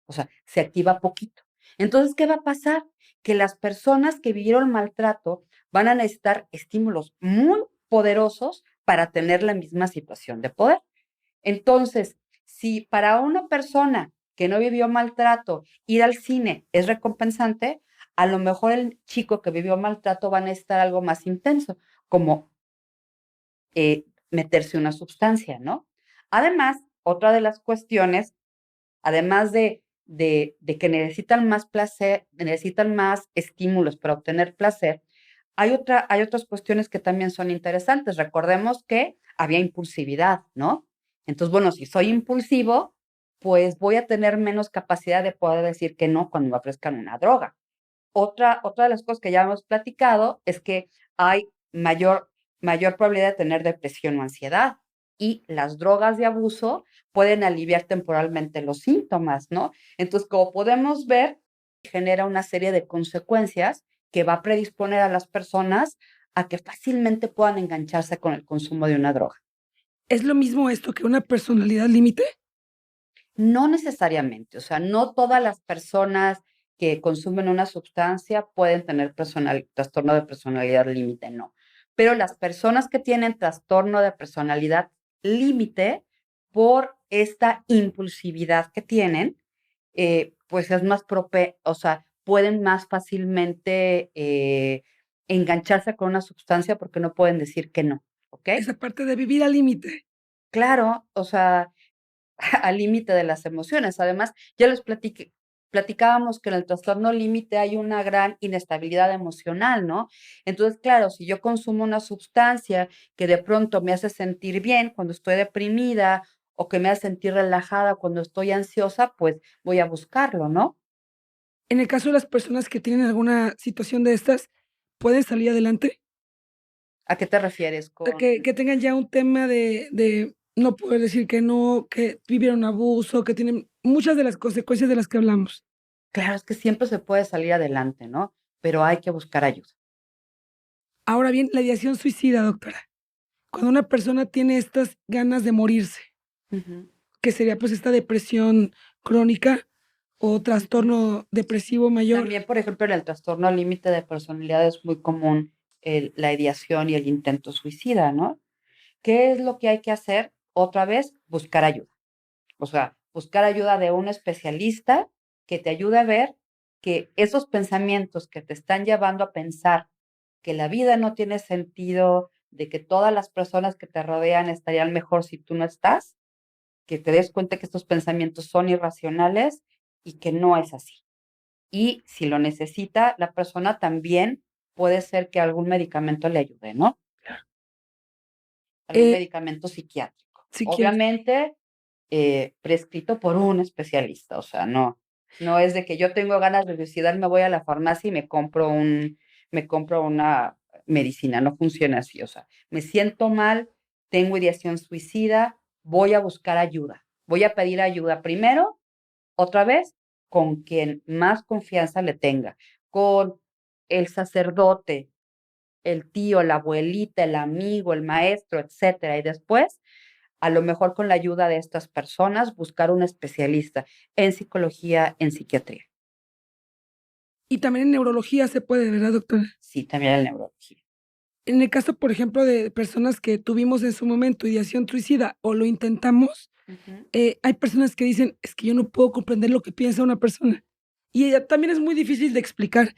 O sea, se activa poquito. Entonces, ¿qué va a pasar? Que las personas que vivieron maltrato van a necesitar estímulos muy poderosos para tener la misma situación de poder. Entonces, si para una persona que no vivió maltrato ir al cine es recompensante, a lo mejor el chico que vivió maltrato va a necesitar algo más intenso, como meterse una sustancia, ¿no? Además, otra de las cuestiones, además de que necesitan más placer, necesitan más estímulos para obtener placer, hay otras cuestiones que también son interesantes. Recordemos que había impulsividad, ¿no? Entonces, bueno, si soy impulsivo, pues voy a tener menos capacidad de poder decir que no cuando me ofrezcan una droga. Otra de las cosas que ya hemos platicado es que hay mayor probabilidad de tener depresión o ansiedad y las drogas de abuso pueden aliviar temporalmente los síntomas, ¿no? Entonces, como podemos ver, genera una serie de consecuencias que va a predisponer a las personas a que fácilmente puedan engancharse con el consumo de una droga. ¿Es lo mismo esto que una personalidad límite? No necesariamente, o sea, no todas las personas que consumen una sustancia pueden tener trastorno de personalidad límite, no. Pero las personas que tienen trastorno de personalidad límite por esta impulsividad que tienen, pues es más o sea, pueden más fácilmente engancharse con una sustancia porque no pueden decir que no, ¿ok? Esa parte de vivir al límite. Claro, o sea, al límite de las emociones. Además, ya platicábamos que en el trastorno límite hay una gran inestabilidad emocional, ¿no? Entonces, claro, si yo consumo una sustancia que de pronto me hace sentir bien cuando estoy deprimida o que me hace sentir relajada cuando estoy ansiosa, pues voy a buscarlo, ¿no? En el caso de las personas que tienen alguna situación de estas, ¿pueden salir adelante? ¿A qué te refieres con? Que tengan ya un tema de no poder decir que no, que vivieron abuso, que tienen muchas de las consecuencias de las que hablamos. Claro, es que siempre se puede salir adelante, ¿no? Pero hay que buscar ayuda. Ahora bien, la ideación suicida, doctora, cuando una persona tiene estas ganas de morirse, Ujú, que sería, pues, esta depresión crónica o ujú. trastorno depresivo mayor. También, por ejemplo, en el trastorno límite de personalidad es muy común la ideación y el intento suicida, ¿no? ¿Qué es lo que hay que hacer? Otra vez, buscar ayuda. O sea, buscar ayuda de un especialista que te ayude a ver que esos pensamientos que te están llevando a pensar que la vida no tiene sentido, de que todas las personas que te rodean estarían mejor si tú no estás, que te des cuenta que estos pensamientos son irracionales y que no es así. Y si lo necesita la persona, también puede ser que algún medicamento le ayude, ¿no? Algún Eh, medicamento psiquiátrico. si quieres, Obviamente, prescrito por un especialista, o sea, no es de que yo tengo ganas de suicidarme, voy a la farmacia y me compro una medicina, no funciona así, o sea, me siento mal, tengo ideación suicida, voy a buscar ayuda, voy a pedir ayuda primero, otra vez, con quien más confianza le tenga, con el sacerdote, el tío, la abuelita, el amigo, el maestro, etcétera. Y después, a lo mejor con la ayuda de estas personas, buscar un especialista en psicología, en psiquiatría. y también en neurología se puede, ¿verdad, doctora? Sí, también en neurología. En el caso, por ejemplo, de personas que tuvimos en su momento ideación suicida o lo intentamos, Ujú. hay personas que dicen: "Es que yo no puedo comprender lo que piensa una persona". Y también es muy difícil de explicar.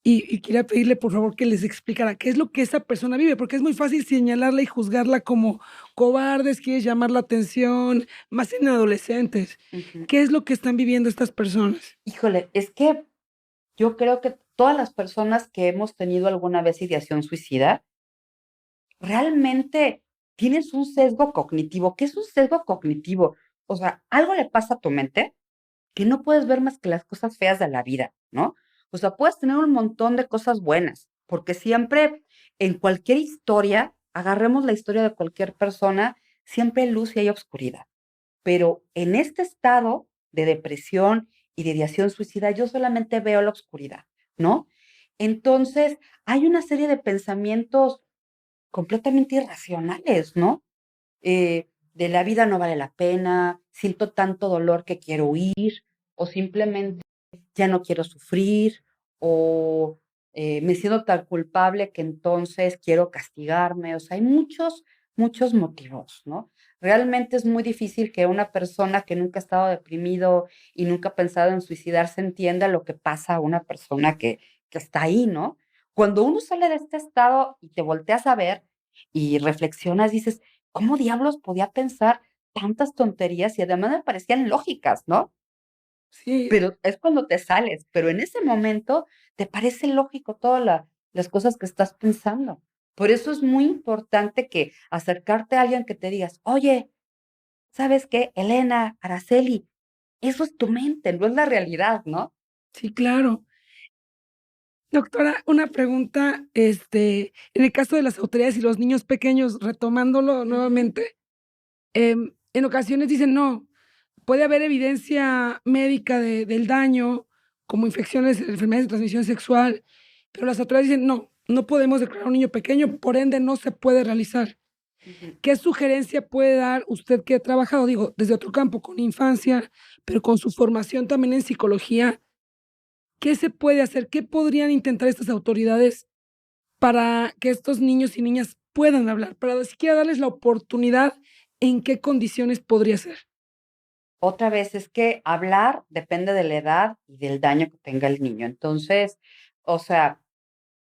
Y quería pedirle, por favor, que les explicara qué es lo que esa persona vive, porque es muy fácil señalarla y juzgarla como cobardes, quieres llamar la atención, más en adolescentes. Ujú. ¿Qué es lo que están viviendo estas personas? Híjole, es que yo creo que todas las personas que hemos tenido alguna vez ideación suicida, realmente tienes un sesgo cognitivo. ¿Qué es un sesgo cognitivo? O sea, algo le pasa a tu mente que no puedes ver más que las cosas feas de la vida, ¿no? O sea, puedes tener un montón de cosas buenas, porque siempre en cualquier historia, agarremos la historia de cualquier persona, siempre hay luz y hay oscuridad. Pero en este estado de depresión y de ideación suicida, yo solamente veo la oscuridad, ¿no? Entonces, hay una serie de pensamientos completamente irracionales, ¿no? De la vida no vale la pena, siento tanto dolor que quiero huir, o simplemente ya no quiero sufrir, o me siento tan culpable que entonces quiero castigarme. O sea, hay muchos motivos, ¿no? Realmente es muy difícil que una persona que nunca ha estado deprimido y nunca ha pensado en suicidarse entienda lo que pasa a una persona que está ahí, ¿no? Cuando uno sale de este estado y te volteas a ver y reflexionas, dices, ¿cómo diablos podía pensar tantas tonterías? Y además me parecían lógicas, ¿no? Sí, Pero es cuando te sales, pero en ese momento te parece lógico todas las cosas que estás pensando. Por eso es muy importante que acercarte a alguien que te digas, oye, ¿sabes qué? Elena, Araceli, eso es tu mente, no es la realidad, ¿no? sí, claro. Doctora, una pregunta, en el caso de las autoridades y los niños pequeños, retomándolo Ujú, nuevamente, en ocasiones dicen: "No, puede haber evidencia médica del daño, como infecciones, enfermedades de transmisión sexual", pero las autoridades dicen: "No, no podemos declarar a un niño pequeño, por ende, no se puede realizar". ujú. ¿Qué sugerencia puede dar usted que ha trabajado, digo, desde otro campo, con infancia, pero con su formación también en psicología? ¿Qué se puede hacer? ¿Qué podrían intentar estas autoridades para que estos niños y niñas puedan hablar? Para siquiera darles la oportunidad, ¿en qué condiciones podría ser? Otra vez es que hablar depende de la edad y del daño que tenga el niño. Entonces, o sea,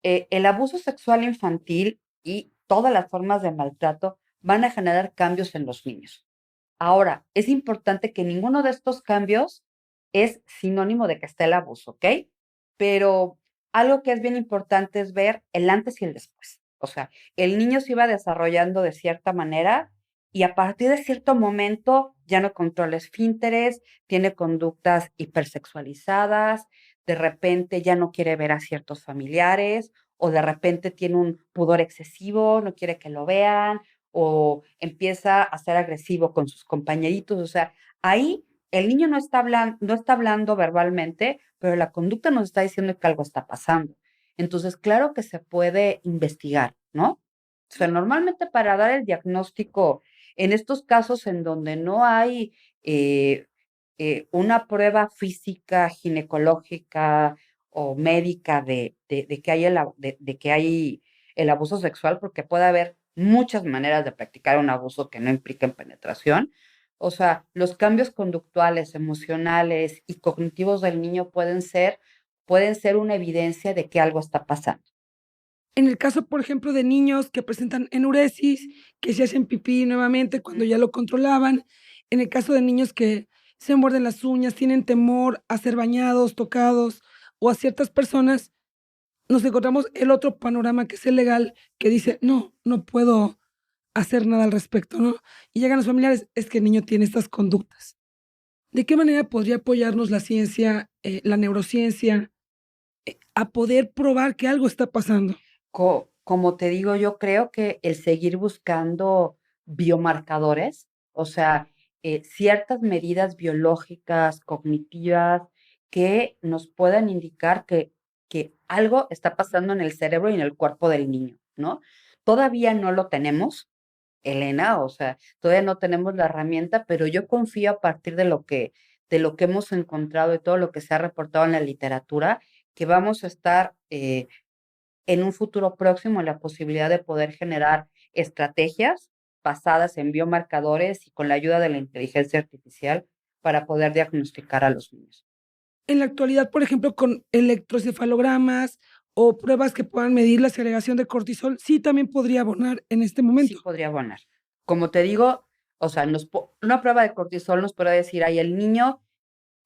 el abuso sexual infantil y todas las formas de maltrato van a generar cambios en los niños. Ahora, es importante que ninguno de estos cambios es sinónimo de que esté el abuso, ¿ok? Pero algo que es bien importante es ver el antes y el después. O sea, el niño se iba desarrollando de cierta manera y a partir de cierto momento ya no controla esfínteres, tiene conductas hipersexualizadas, de repente ya no quiere ver a ciertos familiares o de repente tiene un pudor excesivo, no quiere que lo vean o empieza a ser agresivo con sus compañeritos. O sea, ahí el niño no está hablando verbalmente, pero la conducta nos está diciendo que algo está pasando. Entonces, claro que se puede investigar, ¿no? O sea, normalmente para dar el diagnóstico, en estos casos en donde no hay eh, una prueba física, ginecológica o médica de que hay de que hay el abuso sexual, porque puede haber muchas maneras de practicar un abuso que no impliquen penetración. O sea, los cambios conductuales, emocionales y cognitivos del niño pueden ser una evidencia de que algo está pasando. En el caso, por ejemplo, de niños que presentan enuresis, que se hacen pipí nuevamente cuando Ujú. ya lo controlaban, en el caso de niños que se muerden las uñas, tienen temor a ser bañados, tocados o a ciertas personas, nos encontramos el otro panorama que es el legal, que dice: "No, no puedo hacer nada al respecto", ¿no? Y llegan los familiares: "Es que el niño tiene estas conductas". ¿De qué manera podría apoyarnos la ciencia, la neurociencia, a poder probar que algo está pasando? Como te digo, yo creo que el seguir buscando biomarcadores, o sea, ciertas medidas biológicas, cognitivas, que nos puedan indicar que algo está pasando en el cerebro y en el cuerpo del niño, ¿no? Todavía no lo tenemos, Elena, o sea, todavía no tenemos la herramienta, pero yo confío a partir de lo que hemos encontrado y todo lo que se ha reportado en la literatura, que vamos a estar en un futuro próximo la posibilidad de poder generar estrategias basadas en biomarcadores y con la ayuda de la inteligencia artificial para poder diagnosticar a los niños. En la actualidad, por ejemplo, con electrocefalogramas o pruebas que puedan medir la segregación de cortisol, sí también podría abonar en este Sí momento. podría abonar. Como te digo, o sea, una prueba de cortisol nos puede decir, ay, el niño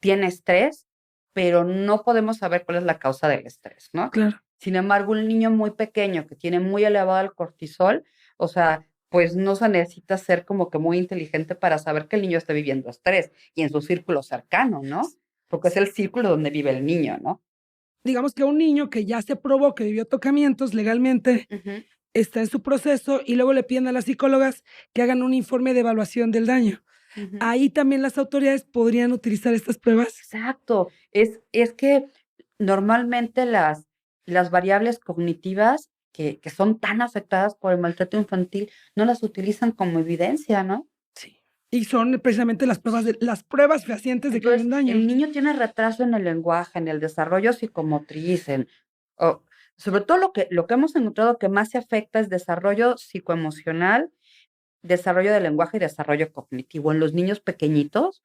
tiene estrés, pero no podemos saber cuál es la causa del estrés, ¿no? Claro. Sin embargo, un niño muy pequeño que tiene muy elevado el cortisol, o sea, pues no se necesita ser como que muy inteligente para saber que el niño está viviendo estrés y en su círculo cercano, ¿no? Porque es el círculo donde vive el niño, ¿no? Digamos que un niño que ya se probó que vivió tocamientos legalmente, Ujú, está en su proceso y luego le piden a las psicólogas que hagan un informe de evaluación del daño. ujú. Ahí también las autoridades podrían utilizar estas pruebas. Exacto. Es que normalmente las variables cognitivas que son tan afectadas por el maltrato infantil no las utilizan como evidencia, ¿no? Sí. Y son precisamente las pruebas fehacientes de que hay Entonces, un daño. el niño tiene retraso en el lenguaje, en el desarrollo psicomotriz, o sobre todo lo que hemos encontrado que más se afecta es desarrollo psicoemocional, desarrollo del lenguaje y desarrollo cognitivo. En los niños pequeñitos,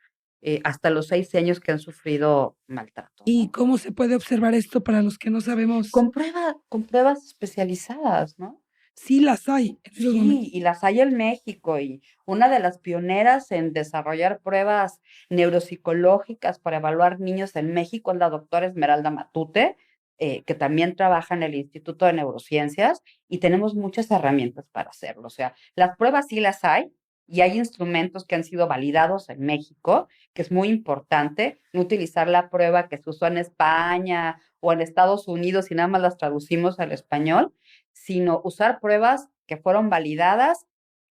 hasta los 6 años que han sufrido maltrato, ¿Y ¿no? cómo se puede observar esto para los que no sabemos? Con pruebas especializadas, ¿no? Sí las hay en esos Sí, momentos. y las hay en México, y una de las pioneras en desarrollar pruebas neuropsicológicas para evaluar niños en México es la doctora Esmeralda Matute, que también trabaja en el Instituto de Neurociencias, y tenemos muchas herramientas para hacerlo. O sea, las pruebas sí las hay, y hay instrumentos que han sido validados en México, que es muy importante no utilizar la prueba que se usó en España o en Estados Unidos y nada más las traducimos al español, sino usar pruebas que fueron validadas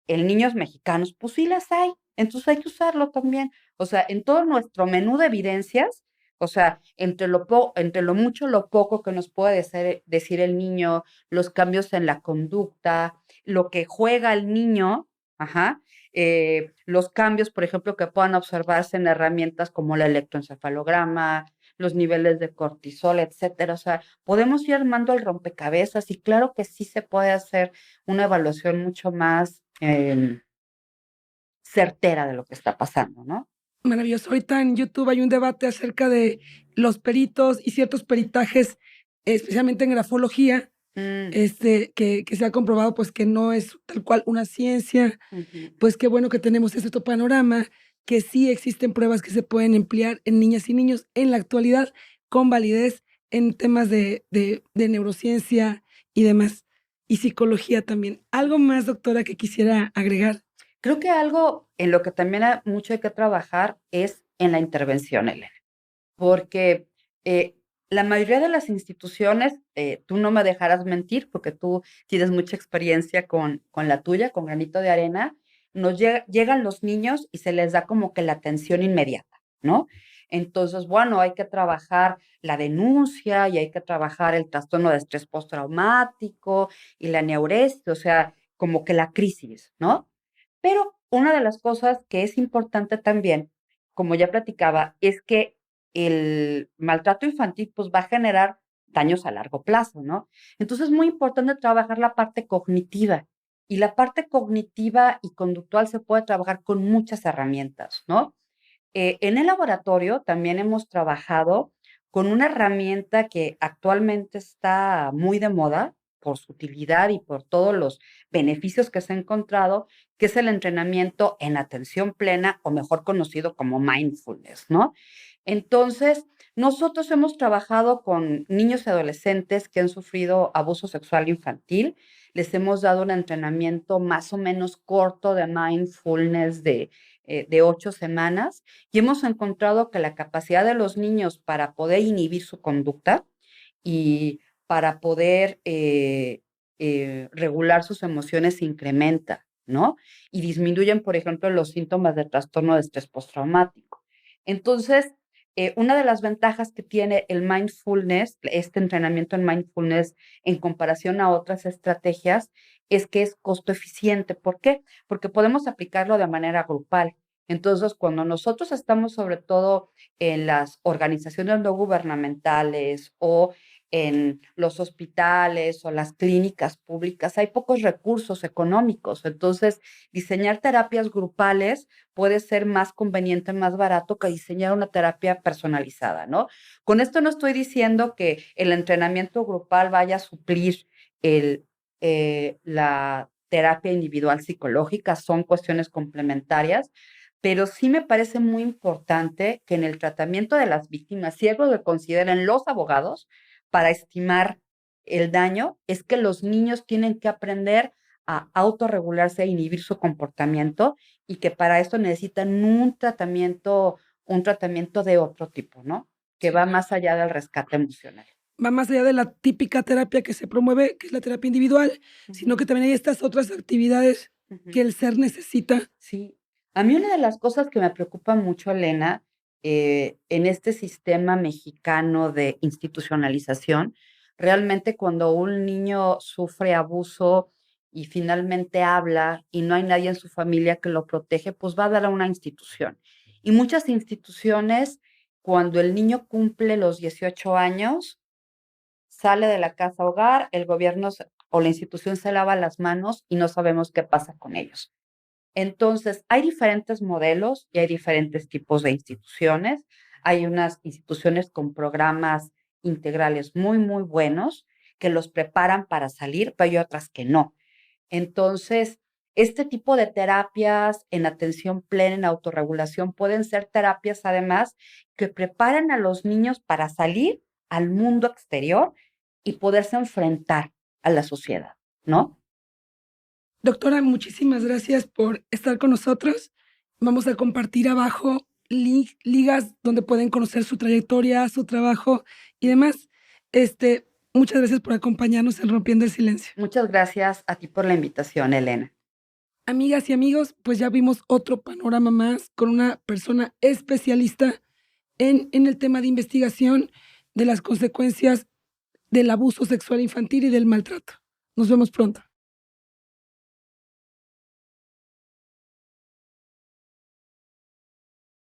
en niños mexicanos. Pues sí las hay, entonces hay que usarlo también. O sea, en todo nuestro menú de evidencias, o sea, entre lo mucho, lo poco que nos puede decir el niño, los cambios en la conducta, lo que juega el niño, ajá, los cambios, por ejemplo, que puedan observarse en herramientas como el electroencefalograma, los niveles de cortisol, etcétera. O sea, podemos ir armando el rompecabezas, y claro que sí se puede hacer una evaluación mucho más certera de lo que está pasando, ¿no? Maravilloso. Ahorita en YouTube hay un debate acerca de los peritos y ciertos peritajes, especialmente en grafología, Mm, que se ha comprobado, pues, que no es tal cual una ciencia. ujú. Pues, qué bueno que tenemos este panorama, que sí existen pruebas que se pueden emplear en niñas y niños en la actualidad con validez en temas de neurociencia y demás, y psicología también. ¿Algo más, doctora, que quisiera agregar? Creo que algo en lo que también mucho hay que trabajar es en la intervención, Elena, porque la mayoría de las instituciones, tú no me dejarás mentir, porque tú tienes mucha experiencia con la tuya, con Granito de Arena, llegan los niños y se les da como que la atención inmediata, ¿no? Entonces, bueno, hay que trabajar la denuncia y hay que trabajar el trastorno de estrés postraumático y la neuresis, o sea, como que la crisis, ¿no? Pero una de las cosas que es importante también, como ya platicaba, es que el maltrato infantil pues va a generar daños a largo plazo, ¿no? Entonces es muy importante trabajar la parte cognitiva, y la parte cognitiva y conductual se puede trabajar con muchas herramientas, ¿no? En el laboratorio también hemos trabajado con una herramienta que actualmente está muy de moda por su utilidad y por todos los beneficios que se ha encontrado, que es el entrenamiento en atención plena, o mejor conocido como mindfulness, ¿no? Entonces, nosotros hemos trabajado con niños y adolescentes que han sufrido abuso sexual infantil. Les hemos dado un entrenamiento más o menos corto de mindfulness de 8 semanas, y hemos encontrado que la capacidad de los niños para poder inhibir su conducta y para poder regular sus emociones se incrementa, ¿no? Y disminuyen, por ejemplo, los síntomas de trastorno de estrés postraumático. Entonces, una de las ventajas que tiene el mindfulness, este entrenamiento en mindfulness, en comparación a otras estrategias, es que es costo eficiente. ¿Por qué? Porque podemos aplicarlo de manera grupal. Entonces, cuando nosotros estamos sobre todo en las organizaciones no gubernamentales o en los hospitales o las clínicas públicas, hay pocos recursos económicos. Entonces, diseñar terapias grupales puede ser más conveniente, más barato que diseñar una terapia personalizada, ¿no? Con esto no estoy diciendo que el entrenamiento grupal vaya a suplir la terapia individual psicológica, son cuestiones complementarias, pero sí me parece muy importante que en el tratamiento de las víctimas, si algo que consideren los abogados para estimar el daño, es que los niños tienen que aprender a autorregularse e inhibir su comportamiento, y que para esto necesitan un tratamiento de otro tipo, ¿no? Que Sí, va claro. más allá del rescate emocional. Va más allá de la típica terapia que se promueve, que es la terapia individual, sino que Ujú, también hay estas otras actividades que ujú. el ser necesita. Sí, a mí una de las cosas que me preocupa mucho, Elena, en este sistema mexicano de institucionalización, realmente cuando un niño sufre abuso y finalmente habla y no hay nadie en su familia que lo protege, pues va a dar a una institución. Y muchas instituciones, cuando el niño cumple los 18 años, sale de la casa hogar, el gobierno o la institución se lava las manos y no sabemos qué pasa con ellos. Entonces, hay diferentes modelos y hay diferentes tipos de instituciones. Hay unas instituciones con programas integrales muy, muy buenos que los preparan para salir, pero hay otras que no. Entonces, este tipo de terapias en atención plena, en autorregulación, pueden ser terapias además que preparan a los niños para salir al mundo exterior y poderse enfrentar a la sociedad, ¿no? Doctora, muchísimas gracias por estar con nosotros. Vamos a compartir abajo ligas donde pueden conocer su trayectoria, su trabajo y demás. Muchas gracias por acompañarnos en Rompiendo el Silencio. Muchas gracias a ti por la invitación, Elena. Amigas y amigos, pues ya vimos otro panorama más con una persona especialista en el tema de investigación de las consecuencias del abuso sexual infantil y del maltrato. Nos vemos pronto.